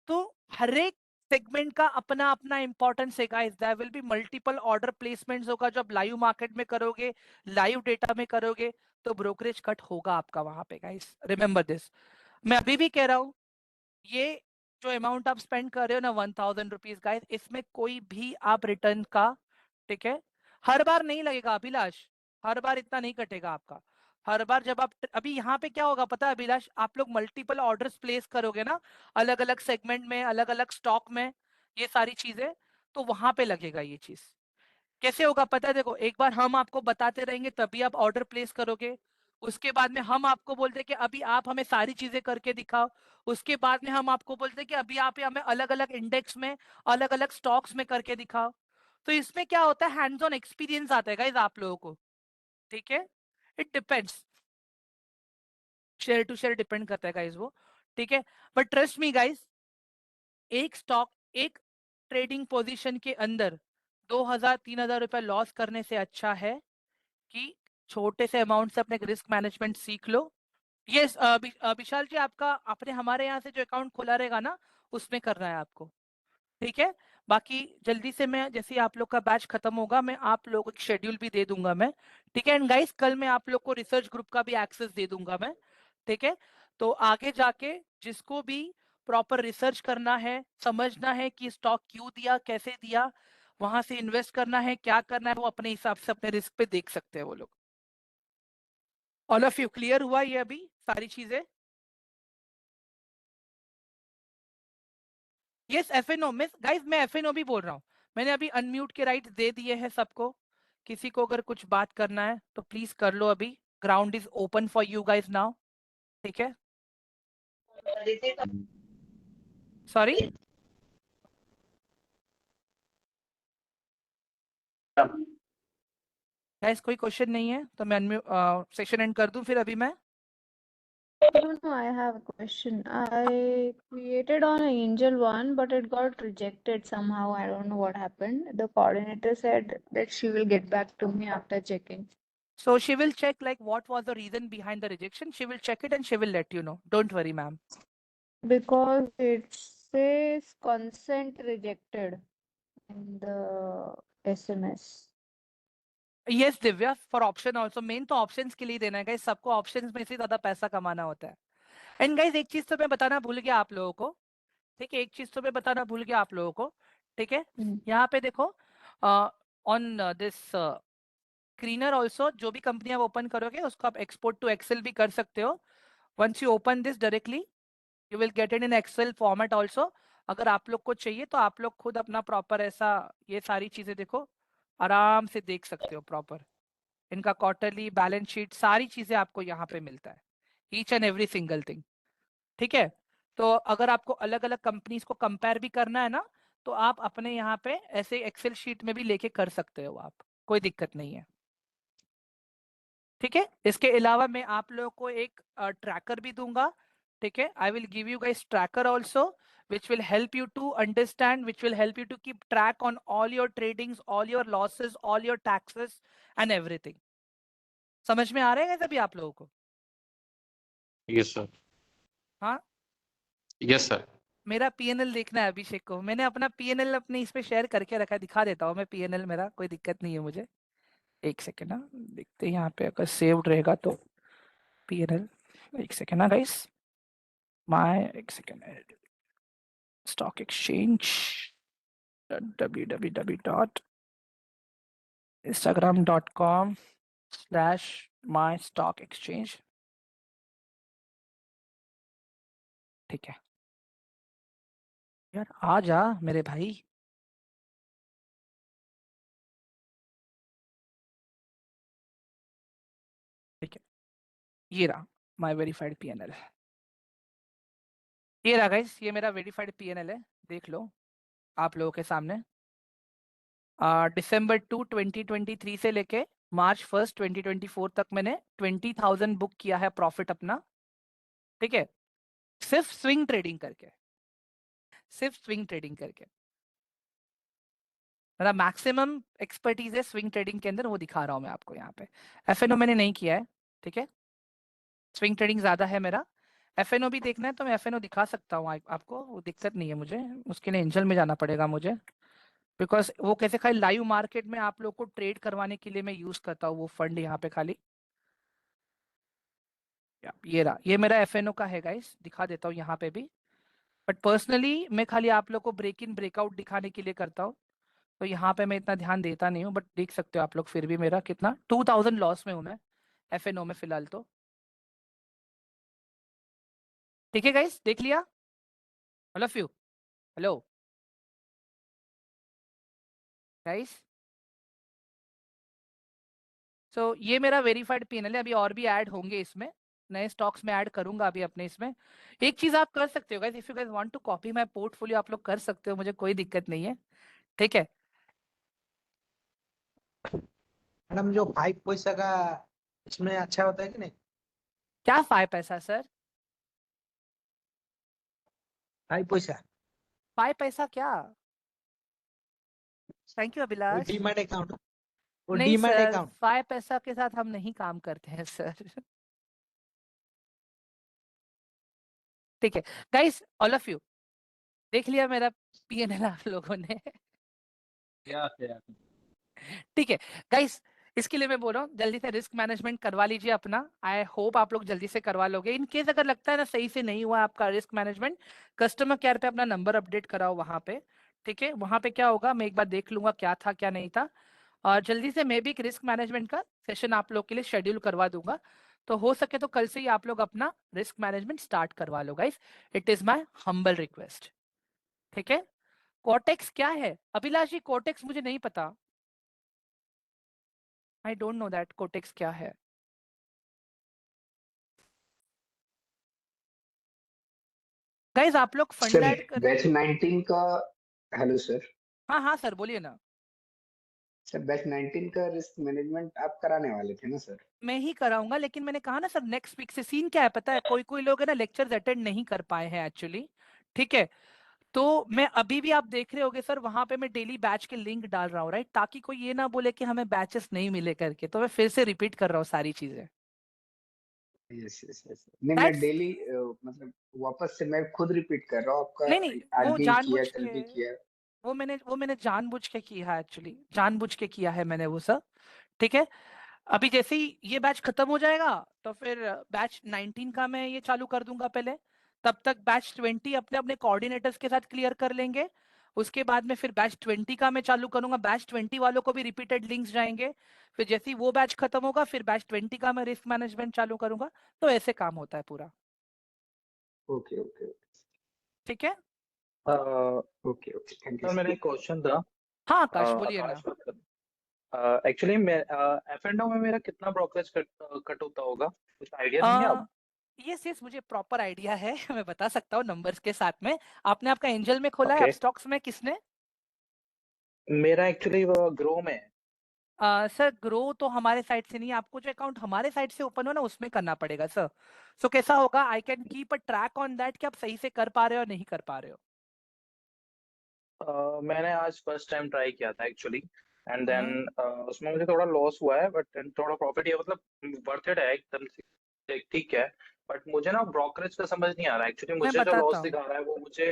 तो हर एक सेगमेंट का अपना अपना इंपॉर्टेंस है guys. There will be multiple order placements होगा जब लाइव मार्केट में करोगे, लाइव डेटा में करोगे, तो ब्रोकरेज कट होगा आपका वहां पे गाइस, रिमेंबर दिस। मैं अभी भी कह रहा हूँ, ये जो अमाउंट आप स्पेंड कर रहे हो ना 1,000 रुपीज गाइस, इसमें कोई भी आप रिटर्न का, ठीक है, हर बार नहीं लगेगा अभिलाष, हर बार इतना नहीं कटेगा आपका। हर बार जब आप अभी यहाँ पे क्या होगा पता है अभिलाष, आप लोग मल्टीपल ऑर्डर्स प्लेस करोगे ना, अलग अलग सेगमेंट में, अलग अलग स्टॉक में, ये सारी चीजें, तो वहां पे लगेगा ये चीज। कैसे होगा पता है, देखो एक बार हम आपको बताते रहेंगे तभी आप ऑर्डर प्लेस करोगे, उसके बाद में हम आपको बोलते हैं कि अभी आप हमें सारी चीजें करके दिखाओ, उसके बाद में हम आपको बोलते हैं कि अभी आप हमें अलग अलग इंडेक्स में, अलग अलग स्टॉक्स में करके दिखाओ। तो इसमें क्या होता है, हैंड्स ऑन एक्सपीरियंस आता है गाइस आप लोगों को, ठीक है। It depends, share to share depend करता है गाइस वो, ठीक है। बट ट्रस्ट मी गाइस, एक स्टॉक, एक ट्रेडिंग पोजीशन के अंदर 2,000-3,000 रुपए लॉस करने से अच्छा है कि छोटे से अमाउंट से अपने रिस्क मैनेजमेंट सीख लो। ये विशाल जी आपका, आपने हमारे यहाँ से जो अकाउंट खोला रहेगा ना, उसमें करना है आपको, ठीक है। बाकी जल्दी से मैं, जैसे ही आप लोग का बैच खत्म होगा, मैं आप लोगों को शेड्यूल भी दे दूंगा मैं, ठीक है। एंड गाइस कल मैं आप लोग को रिसर्च ग्रुप का भी एक्सेस दे दूंगा मैं, ठीक है। तो आगे जाके जिसको भी प्रॉपर रिसर्च करना है, समझना है कि स्टॉक क्यों दिया, कैसे दिया, वहां से इन्वेस्ट करना है, क्या करना है, वो अपने हिसाब से अपने रिस्क पे देख सकते हैं वो लोग। ऑल ऑफ यू क्लियर हुआ ये अभी सारी चीजें? यस, एफएनओ मिस गाइस, मैं एफएनओ भी बोल रहा हूँ। मैंने अभी अनम्यूट के राइट दे दिए हैं सबको। किसी को अगर कुछ बात करना है तो प्लीज कर लो अभी। Ground is open for you guys now, ठीक है। सॉरी गाइस, कोई क्वेश्चन नहीं है तो मैं सेशन एंड कर दूं फिर अभी मैं। No, I have a question. I created on an Angel one, but it got rejected somehow. I don't know what happened. The coordinator said that she will get back to me after checking. So she will check like what was the reason behind the rejection. She will check it and she will let you know. Don't worry, ma'am. Because it says consent rejected in the SMS. Yes, Divya, for option also, main तो options के लिए देना है guys, सबको options में से ज्यादा पैसा कमाना होता है। एंड गाइस एक चीज तो मैं बताना भूल गया आप लोगों को, ठीक है, एक चीज तो मैं बताना भूल गया आप लोगों को, ठीक है। यहाँ पे देखो, ऑन दिस स्क्रीनर ऑल्सो, जो भी कंपनी आप ओपन करोगे उसको आप एक्सपोर्ट टू एक्सेल भी कर सकते हो। Once you open this directly, you will get it in excel format also. अगर आप लोग को चाहिए तो आप लोग खुद अपना प्रॉपर ऐसा, ये सारी चीजें देखो, आराम से देख सकते हो प्रॉपर। इनका क्वार्टरली बैलेंस शीट, सारी चीजें आपको यहाँ पे मिलता है, each and every single thing, ठीक है। तो अगर आपको अलग अलग कंपनीज को कंपेयर भी करना है ना, तो आप अपने यहाँ पे ऐसे एक्सेल शीट में भी लेके कर सकते हो आप, कोई दिक्कत नहीं है। ठीक है, इसके अलावा मैं आप लोगों को एक ट्रैकर भी दूंगा। ठीक है, I will give you guys tracker also which will help you to understand, which will help you to keep track on all your tradings, all your losses, all your taxes and everything. समझ में आ रहा है सभी आप लोगों को? Yes sir. हाँ, yes sir. मेरा पीएनएल देखना है अभिषेक को। मैंने अपना पीएनएल अपने इस पे शेयर करके रखा है, दिखा देता हूँ मैं पीएनएल मेरा, कोई दिक्कत नहीं है मुझे। एक सेकेंड ना, देखते हैं यहाँ पे अगर सेव्ड रहेगा तो पीएनएल। एक सेकेंड ना गाइस, माय एक सेकेंड, स्टॉक एक्सचेंज www.instagram.com/mystockexchange। ठीक है यार, आ जा मेरे भाई। ठीक है, ये रहा माय वेरीफाइड पीएनएल। ये रहा गाइस, ये मेरा वेरीफाइड पीएनएल है, देख लो आप लोगों के सामने। December 2 2023 से लेके March 1 2024 तक मैंने 20,000 बुक किया है प्रॉफिट अपना। ठीक है, सिर्फ स्विंग ट्रेडिंग करके, सिर्फ स्विंग ट्रेडिंग करके। मेरा मैक्सिमम एक्सपर्टीज है स्विंग ट्रेडिंग के अंदर, वो दिखा रहा हूं मैं आपको यहाँ पे। एफएनओ मैंने नहीं किया है, ठीक है, स्विंग ट्रेडिंग ज्यादा है मेरा। एफएनओ भी देखना है तो मैं एफएनओ दिखा सकता हूँ आपको, वो दिक्कत नहीं है मुझे। उसके लिए एंजल में जाना पड़ेगा मुझे, बिकॉज वो कैसे खाली लाइव मार्केट में आप लोग को ट्रेड करवाने के लिए मैं यूज करता हूँ वो फंड यहाँ पे खाली। ये रहा, ये मेरा एफएनओ का है गाइस, दिखा देता हूँ यहाँ पे भी। बट पर्सनली मैं खाली आप लोग को ब्रेक इन ब्रेकआउट दिखाने के लिए करता हूँ, तो यहाँ पे मैं इतना ध्यान देता नहीं हूँ। बट देख सकते हो आप लोग फिर भी मेरा कितना 2000 लॉस में हूँ मैं एफएनओ में फिलहाल तो। ठीक है गाइस, देख लिया all of you? Hello guys, so ये मेरा वेरीफाइड पीएनएल है। अभी और भी ऐड होंगे इसमें, नए स्टॉक्स में ऐड करूंगा अभी अपने इसमें। एक चीज आप कर सकते हो guys, if you guys want to copy my portfolio आप लोग कर सकते हो, मुझे कोई दिक्कत नहीं है। ठीक है, मैडम जो 5 पैसा का इसमें अच्छा होता है कि नहीं? क्या 5 पैसा सर? 5 पैसा 5 पैसा क्या? थैंक यू वो अभिलाष। डीमैट अकाउंट, वो नहीं डीमैट सर, अकाउंट। 5 पैसा के साथ हम नहीं काम करते हैं सर। ठीक है गाइस, ऑल ऑफ यू देख लिया मेरा पीएनएल आप लोगों ने? ठीक है गाइस, इसके लिए मैं बोल रहा हूँ जल्दी से रिस्क मैनेजमेंट करवा लीजिए अपना। आई होप आप लोग जल्दी से करवा लोगे। इन केस अगर लगता है ना सही से नहीं हुआ आपका रिस्क मैनेजमेंट, कस्टमर केयर पे अपना नंबर अपडेट कराओ वहां पे। ठीक है, वहां पे क्या होगा मैं एक बार देख लूंगा क्या था क्या नहीं था, और जल्दी से मैं भी एक रिस्क मैनेजमेंट का सेशन आप लोग के लिए शेड्यूल करवा दूंगा। तो हो सके तो कल से ही आप लोग अपना रिस्क मैनेजमेंट स्टार्ट करवा लो guys, it is my humble request. ठीक है, कोटेक्स क्या है अभिलाष जी? कोटेक्स मुझे नहीं पता, I don't know that Kotex क्या है। गाइस आप लोग फंड सर ऐड कर रहे बैच 19 का, हेलो सर। हाँ हाँ सर बोलिए ना। सर बैच 19 का रिस्क मैनेजमेंट आप कराने वाले थे ना सर? मैं ही कराऊंगा, लेकिन मैंने कहा ना सर नेक्स्ट वीक से। सीन क्या है पता है, कोई कोई लोग है ना लेक्चर्स अटेंड नहीं कर पाए हैं एक्चुअली। ठीक है, तो मैं अभी भी आप देख रहे होगे सर वहां पे मैं डेली बैच के लिंक डाल रहा हूँ राइट, ताकि कोई ये ना बोले कि हमें बैचेस नहीं मिले करके। तो मैं फिर से रिपीट कर रहा हूँ सारी चीजें। Yes yes yes. नहीं मैं दैट्स डेली मतलब वापस से मैं खुद रिपीट कर रहा हूँ आपका। नहीं, आज वो भी किया, जानबूझ कल के, भी किया। वो मैंने जानबूझ के किया है एक्चुअली, जानबूझ के किया है मैंने वो सब। ठीक है, अभी जैसे ही ये बैच खत्म हो जाएगा तो फिर बैच 19 का मैं ये चालू कर दूंगा पहले। तब तक बैच 20 अपने अपने कोऑर्डिनेटर्स के साथ क्लियर कर लेंगे। उसके बाद में फिर बैच 20 का मैं चालू करूंगा, बैच 20 वालों को भी रिपीटेड लिंक्स जाएंगे। फिर जैसे ही वो बैच खत्म होगा फिर बैच 20 का मैं रिस्क मैनेजमेंट चालू करूंगा। तो ऐसे काम होता है पूरा। ओके ओके ठीक है, okay okay, thank you sir मेरा सर। एक क्वेश्चन था। हाँ आकाश बोलिए ना। आकाश बात कर, एक्चुअली मैं F&O में मेरा कितना ब्रोकरेज कट होता होगा, कुछ आइडिया नहीं है अब? यस यस, मुझे प्रॉपर आइडिया है। मैं बता सकता हूँ नंबर्स के साथ में। आपने आपका एंजल में खोला है ओके, अपस्टॉक्स में किसने? मेरा एक्चुअली वो ग्रो में है। सर ग्रो तो हमारे साइड से नहीं है, आपको जो अकाउंट हमारे साइड से ओपन हो ना उसमें करना पड़ेगा सर। सो कैसा होगा, I can keep a track on that कि आप सही से कर पा रहे हो और नहीं कर पा रहे हो। मैंने आज फर्स्ट टाइम ट्राई किया था एक्चुअली, एंड हम्म। देन उसमें मुझे थोड़ा लॉस हुआ है, बट थोड़ा प्रॉफिट है, मतलब वर्थ इट है एकदम से, ठीक है। बट मुझे ना ब्रोकरेज का समझ नहीं आ रहा एक्चुअली, मैं मुझे जो बताता लॉस हूँ, दिखा रहा है वो मुझे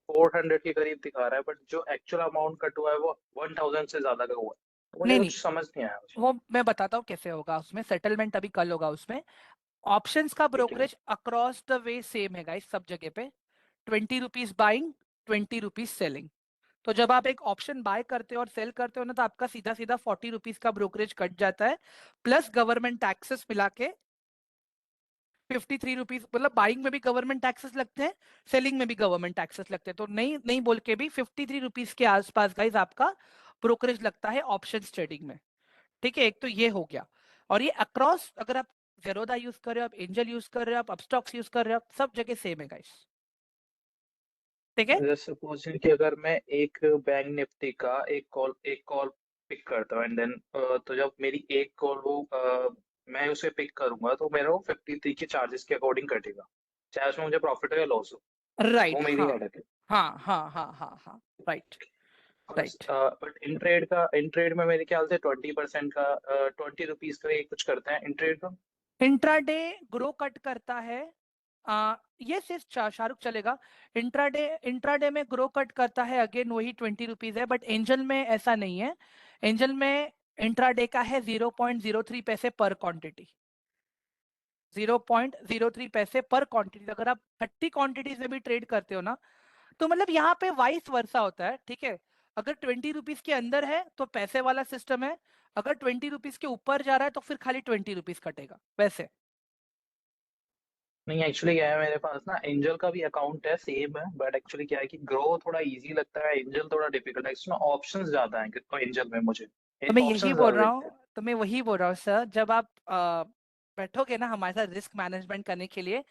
400 के करीब दिखा रहा है, बट जो एक्चुअल अमाउंट कट हुआ है वो 1000 से ज्यादा का हुआ है। तो मुझे नहीं नहीं कुछ समझ नहीं आया मुझे। वो मैं बताता हूँ कैसे होगा, उसमें सेटलमेंट अभी कल होगा उसमें। ऑप्शंस का ठीक है। Brokerage across the way same है गाइस सब जगह पे, 20 रुपीज बाइंग, 20 रुपीज सेलिंग। तो जब आप एक ऑप्शन बाय करते हो और सेल करते हो ना, तो आपका सीधा सीधा 40 रुपीज का ब्रोकरेज कट जाता है, प्लस गवर्नमेंट टैक्सेस मिला के 53 रुपीज, मतलब बाइंग में भी गवर्नमेंट टैक्सेस लगते हैं, सेलिंग में भी गवर्नमेंट टैक्सेस लगते हैं, तो नहीं नहीं बोल के भी 53 रुपीज के आसपास गाइज आपका ब्रोकरेज लगता है ऑप्शंस ट्रेडिंग में। ठीक है, एक तो ये हो गया। और ये अक्रॉस, अगर आप जेरोदा यूज कर रहे हो, आप एंजल यूज कर रहे हो, आप अपस्टॉक्स यूज कर रहे हो, सब जगह सेम है गाइस। ठीक है। जैसे सपोज कि अगर मैं एक बैंक निफ्टी का एक कॉल पिक करता हूँ, एंड देन तो जब मेरी एक कॉल वो मैं उसे पिक करूंगा तो मेरा वो 53 के चार्जेस के अकॉर्डिंग कटेगा, चाहे उसमें मुझे प्रॉफिट हो या लॉस हो। वो राइट, मेरी हाँ हेडेक है। हाँ हाँ हाँ हाँ हाँ, right right. But in trade में मेरे ख्याल से 20% का 20 रुपीज का ये कुछ करते हैं इन ट्रेड का। इंट्राडे ग्रो कट करता है, ये सिर्फ शाहरुख चलेगा। इंट्राडे में ग्रो कट करता है, अगेन वही 20 रुपीज है, बट एंजल में ऐसा नहीं है। एंजल में इंट्राडे का है 0.03 पैसे पर क्वांटिटी, 0.03 पैसे पर क्वांटिटी। अगर आप 30 क्वांटिटीज में भी ट्रेड करते हो ना, तो मतलब यहाँ पे वाइस वर्सा होता है। ठीक है, अगर 20 रुपीज के अंदर है तो पैसे वाला सिस्टम है, अगर 20 रुपीज के ऊपर जा रहा है तो फिर खाली 20 रुपीज कटेगा वैसे। नहीं, एक्चुअली क्या है, मेरे पास ना एंजल का भी अकाउंट है, सेम है, बट एक्चुअली क्या है कि ग्रो थोड़ा इजी लगता है, एंजल थोड़ा डिफिकल्ट है, इसमें ऑप्शंस ज्यादा हैं तो एंजल में मुझे तो मैं यही ऑप्शंस बोल ज्यादा रहा दिखते हूँ, हैं। तो मैं वही बोल रहा हूँ सर, जब आप बैठोगे ना हमारे साथ रिस्क मैनेजमेंट करने के लिए,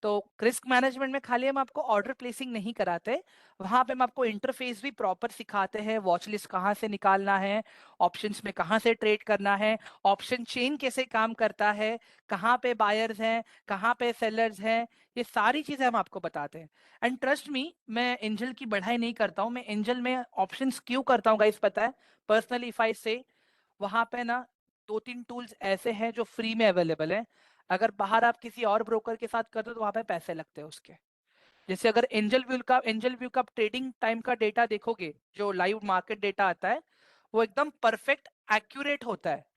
तो रिस्क मैनेजमेंट में खाली हम आपको ऑर्डर प्लेसिंग नहीं कराते, वहां पे हम आपको इंटरफेस भी प्रॉपर सिखाते हैं, वॉच लिस्ट कहाँ से निकालना है, ऑप्शंस में कहाँ से ट्रेड करना है, ऑप्शन चेन कैसे काम करता है, कहाँ पे बायर्स हैं, कहाँ पे सेलर्स हैं, ये सारी चीजें हम आपको बताते हैं। एंड ट्रस्ट मी, मैं एंजल की बढ़ाई नहीं करता हूँ, मैं एंजल में ऑप्शंस क्यों करता हूँ गाइस पता है, पर्सनली इफ आई से, वहां पे ना 2-3 टूल्स ऐसे हैं जो फ्री में अवेलेबल है। अगर बाहर आप किसी और ब्रोकर के साथ करते हो तो वहां पे पैसे लगते हैं उसके। जैसे अगर एंजल व्यू का ट्रेडिंग टाइम का डेटा देखोगे, जो लाइव मार्केट डेटा आता है, वो एकदम परफेक्ट एक्यूरेट होता है।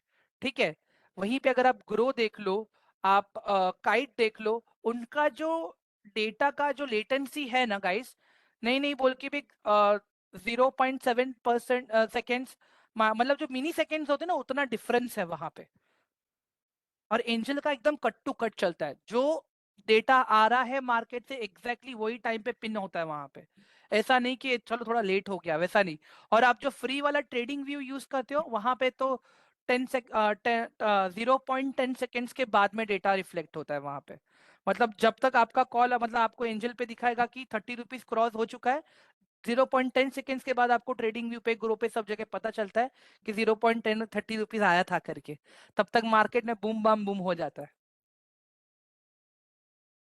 ठीक है, वहीं पे अगर आप ग्रो देख लो, आप काइट देख लो, उनका जो डेटा का जो लेटेंसी है ना गाइस, नहीं नहीं बोल के भी 0.7% सेकेंड्स, मतलब जो मिनी सेकेंड्स होते हैं ना, उतना डिफरेंस है वहां पे। और एंजल का एकदम कट टू कट चलता है, जो डेटा आ रहा है मार्केट से एग्जैक्टली वही टाइम पे पिन होता है वहां पे। ऐसा नहीं कि चलो थोड़ा लेट हो गया, वैसा नहीं। और आप जो फ्री वाला ट्रेडिंग व्यू यूज करते हो वहां पे तो 0.10 सेकेंड्स के बाद में डेटा रिफ्लेक्ट होता है वहां पे। मतलब जब तक आपका कॉल, मतलब आपको एंजल पे दिखाएगा कि 30 रुपीज क्रॉस हो चुका है, 0.10 सेकेंड्स के बाद आपको ट्रेडिंग व्यू पे, ग्रुप पे, सब जगह पता चलता है कि 0.30 रुपीज आया था करके। तब तक मार्केट में बूम बाम बूम हो जाता है।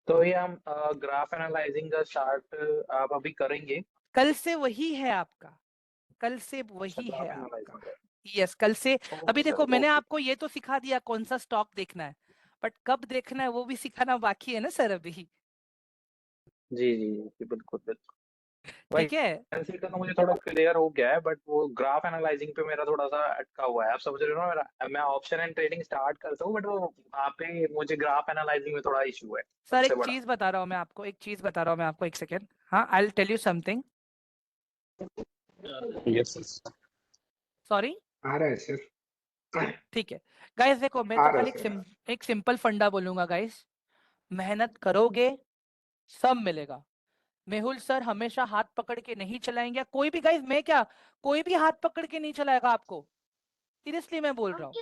तो ये हम ग्राफ एनालाइजिंग का चार्ट आप अभी करेंगे? कल से वही है आपका, कल से अच्छा, वही है ग्राफ आपका। एनालाइजिंग का। यस, कल से। ओके अभी देखो सर, मैंने ओके। आपको ये तो सिखा दिया कौन सा स्टॉक देखना है, बट कब देखना है वो भी सिखाना बाकी है ना सर अभी। जी जी जी, बिल्कुल बिल्कुल। ठीक है। वैसे का तो मुझे थोड़ा क्लियर हो गया है, बट वो ग्राफ एनालाइजिंग पे मेरा थोड़ा सा अटका हुआ है, आप समझ रहे हो ना, मेरा मैं ऑप्शन एंड ट्रेडिंग स्टार्ट करता हूँ, बट वो वहाँ पे मुझे ग्राफ एनालाइजिंग में थोड़ा इशू है सर सबसे एक बड़ा। चीज बता रहा हूँ मैं आपको, एक चीज बता रहा हूँ मैं आपको, एक सेकेंड। हाँ, I will tell you something. Yes, sir. Sorry. आ रहा है सर। ठीक है गाइस, देखो मैं आ तो रहा है खाली सर। एक सिंपल फंडा बोलूंगा गाइस, मेहनत करोगे सब मिलेगा। मेहुल सर हमेशा हाथ पकड़ के नहीं चलाएंगे, कोई भी गाइस, मैं क्या, कोई भी हाथ पकड़ के नहीं चलाएगा आपको, सीरियसली मैं बोल रहा हूँ।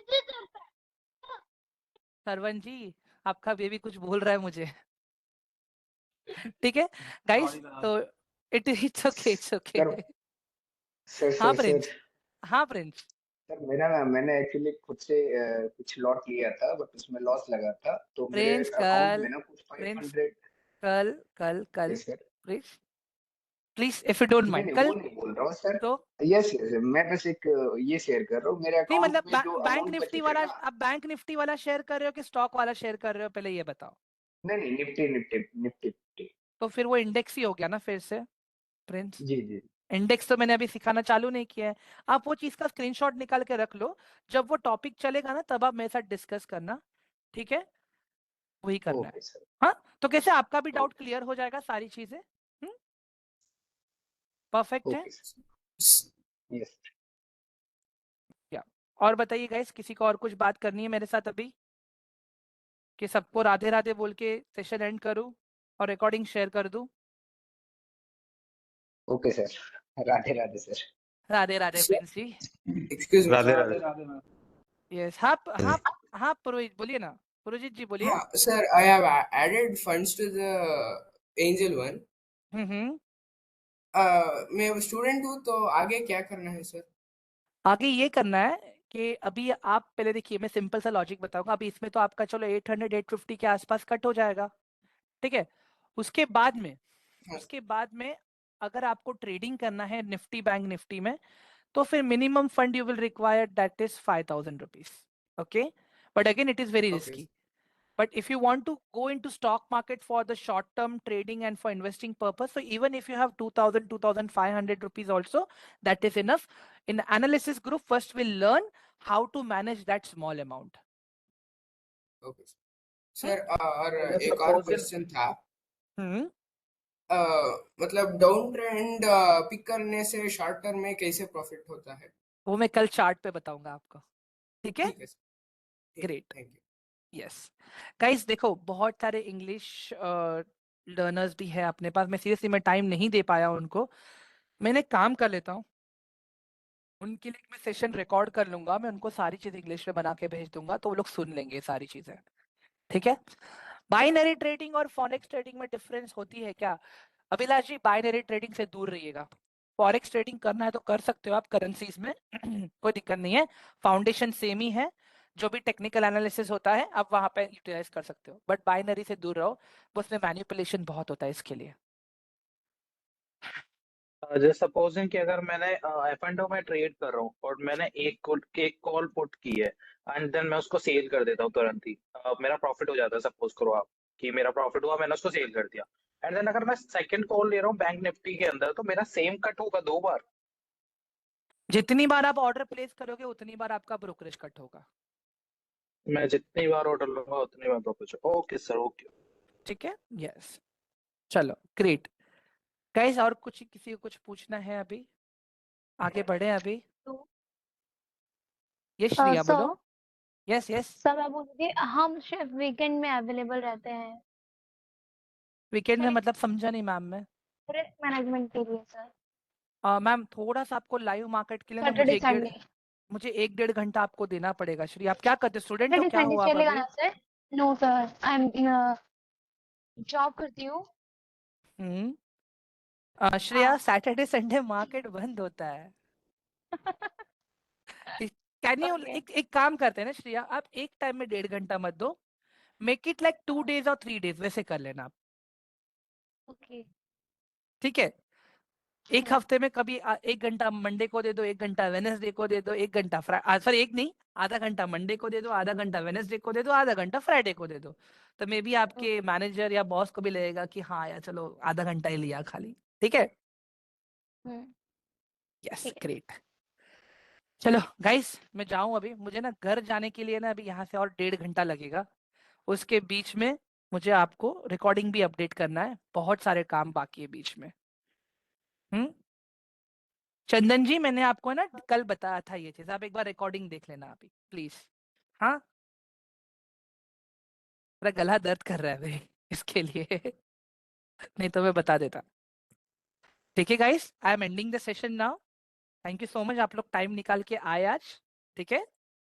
सरवन जी, आपका बेबी कुछ बोल रहा है मुझे। ठीक है गाइस, तो it's okay, it's okay. Sir sir हाँ सर प्रिंस, सर हाँ प्रिंस। सर मेरा ना, मैंने एक्चुअली खुद से कुछ लॉट लिया था, बट उसमें लॉस लगा था, तो मेरे प्रिंस अकाउंट कल, में ना कुछ प्रिंस 500। कल कल कल, yes sir. Please please if you don't नहीं माइंड नहीं, वो कल। नहीं बोल रहा हूँ सर। तो यस यस, मैं बस एक ये शेयर कर रहा हूँ, मेरे नहीं अकाउंट मतलब में जो बैंक अमाउंट निफ्टी बचे थे वाला, ना। आप बैंक निफ्टी वाला शेयर कर रहे हो कि स्टॉक वाला शेयर कर रहे हो, पहले ये बताओ। नहीं नहीं, निफ्टी निफ्टी निफ्टी निफ्टी। तो फिर वो इंडेक्स ही हो गया ना फिर से प्रिंस। जी जी। इंडेक्स तो मैंने अभी सिखाना चालू नहीं किया है। आप वो चीज का स्क्रीनशॉट निकाल के रख लो, जब वो टॉपिक चलेगा ना तब आप मेरे साथ डिस्कस करना, ठीक है? वही करना है। Okay sir. हाँ, तो कैसे आपका भी डाउट ओके क्लियर हो जाएगा, सारी चीजें परफेक्ट है। Okay sir. यस। क्या और बताइए गाइस, किसी को और कुछ बात करनी है मेरे साथ अभी, कि सबको राधे राधे बोल के सेशन एंड करूं और रिकॉर्डिंग शेयर कर दूं? Okay sir, Radhe Radhe sir. Radhe Radhe Prince ji. Excuse me. Radhe Radhe Radhe. Radhe ma'am. Yes, हाँ हाँ हाँ, पुरोहित बोलिए ना, पुरोहित जी बोलिए। हाँ sir, I have added funds to the Angel One. Hmm. मैं स्टूडेंट हूँ, तो आगे क्या करना है सर? आगे ये करना है कि अभी आप पहले देखिए, मैं सिंपल सा लॉजिक बताऊंगा। अभी इसमें तो आपका चलो 800 850 के आसपास कट हो जाएगा, ठीक है? उसके बाद में, हाँ उसके बाद में अगर आपको ट्रेडिंग करना है निफ्टी बैंक निफ्टी में, तो फिर minimum fund you will require that is 5000 rupees, okay? But again it is very okay risky. But if you want to go into stock market for the short term trading and for investing purpose, so even if you have 2000 2500 rupees also, that is enough. In the analysis group, first we'll learn how to manage that small amount. Okay sir. और अगर एक और suppose question था। Hmm. मतलब down trend pick करने से short term में कैसे प्रॉफिट होता है? वो मैं कल चार्ट पे बताऊंगा आपको, ठीक है? ठीक है sir. Great. Thank you. Yes guys, देखो बहुत सारे इंग्लिश लर्नर्स भी है अपने पास। मैं सीरियसली मैं टाइम नहीं दे पाया उनको। मैंने काम कर लेता हूँ उनके लिए, मैं सेशन रिकॉर्ड कर लूंगा, मैं उनको सारी चीज इंग्लिश में बना के भेज दूंगा, तो वो लोग सुन लेंगे सारी चीजें, ठीक है? बाइनरी ट्रेडिंग और फॉरेक्स ट्रेडिंग में डिफरेंस होती है क्या? अभिलाष जी, बाइनरी ट्रेडिंग से दूर रहिएगा। फॉरेक्स ट्रेडिंग करना है तो कर सकते हो आप करेंसीज में कोई दिक्कत नहीं है, फाउंडेशन सेम ही है। जो भी टेक्निकल एनालिसिस होता है आप वहां पे यूटिलाइज कर सकते हो, बट बाइनरी से दूर रहो, उसमें मैनिपुलेशन बहुत होता है इसके लिए। जैसे सपोजिंग कि अगर मैंने F&O में ट्रेड कर रहा हूँ और मैंने एक कॉल पुट की है, एंड देन मैं उसको सेल कर देता हूँ तुरंत ही, मेरा प्रॉफिट हो जाता है। सपोज करो आप कि मेरा प्रॉफिट हुआ, मैंने उसको सेल कर दिया, एंड देन अगर मैं सेकंड कॉल ले रहा हूँ बैंक निफ्टी के अंदर, तो मेरा सेम कट होगा 2 बार। जितनी बार आप ऑर्डर प्लेस करोगे उतनी बार आपका ब्रोकरेज कट होगा, मैं जितनी बार ऑर्डर लूंगा उतनी बार प्रॉफिट। Okay sir, okay. ठीक है? यस, चलो ग्रेट गाइस। और कुछ किसी को कुछ पूछना है अभी, आगे बढ़े अभी? यस श्रिया बोलो। Sir yes yes. सर मैं बोल रही थी, हम सिर्फ वीकेंड में अवेलेबल रहते हैं वीकेंड में मतलब समझा नहीं मैम मैं। रिस्क मैनेजमेंट के लिए सर। मैम थोड़ा सा आपको लाइव मार्केट के लिए ना सैटरडे संडे। मुझे 1 1.5 घंटा आपको देना पड़ेगा। श्री, आप क्या करते, स्टूडेंट हो सैटरडे क्या संडे हो आप चलेगा अभी? ना sir? No sir, I am job करती हूँ। श्रेया, हाँ। सैटरडे संडे मार्केट बंद होता है। कैन यू ओके एक काम करते हैं ना श्रेया, आप एक टाइम में 1.5 घंटा मत दो, मेक इट लाइक 2 days और 3 days, वैसे कर लेना आप, ओके। ठीक है? एक हफ्ते में कभी 1 घंटा मंडे को दे दो, 1 घंटा वेनेसडे को दे दो, 1 घंटा सॉरी एक नहीं, आधा घंटा मंडे को दे दो, आधा घंटा वेनेसडे को दे दो, आधा घंटा फ्राइडे को दे दो। तो मे बी आपके मैनेजर या बॉस को भी लगेगा कि हाँ यार चलो आधा घंटा ही लिया खाली, ठीक है? यस ठीक है। ग्रेट। चलो गाइस, मैं जाऊं अभी, मुझे ना घर जाने के लिए ना अभी यहाँ से और 1.5 घंटा लगेगा। उसके बीच में मुझे आपको रिकॉर्डिंग भी अपडेट करना है, बहुत सारे काम बाकी है बीच में। चंदन जी, मैंने आपको ना कल बताया था ये चीज, आप एक बार रिकॉर्डिंग देख लेना अभी प्लीज। हाँ, मेरा गला दर्द कर रहा है भाई इसके लिए नहीं तो मैं बता देता। ठीक है guys, I am ending the session now. Thank you so much, आप लोग टाइम निकाल के आए आज, ठीक है?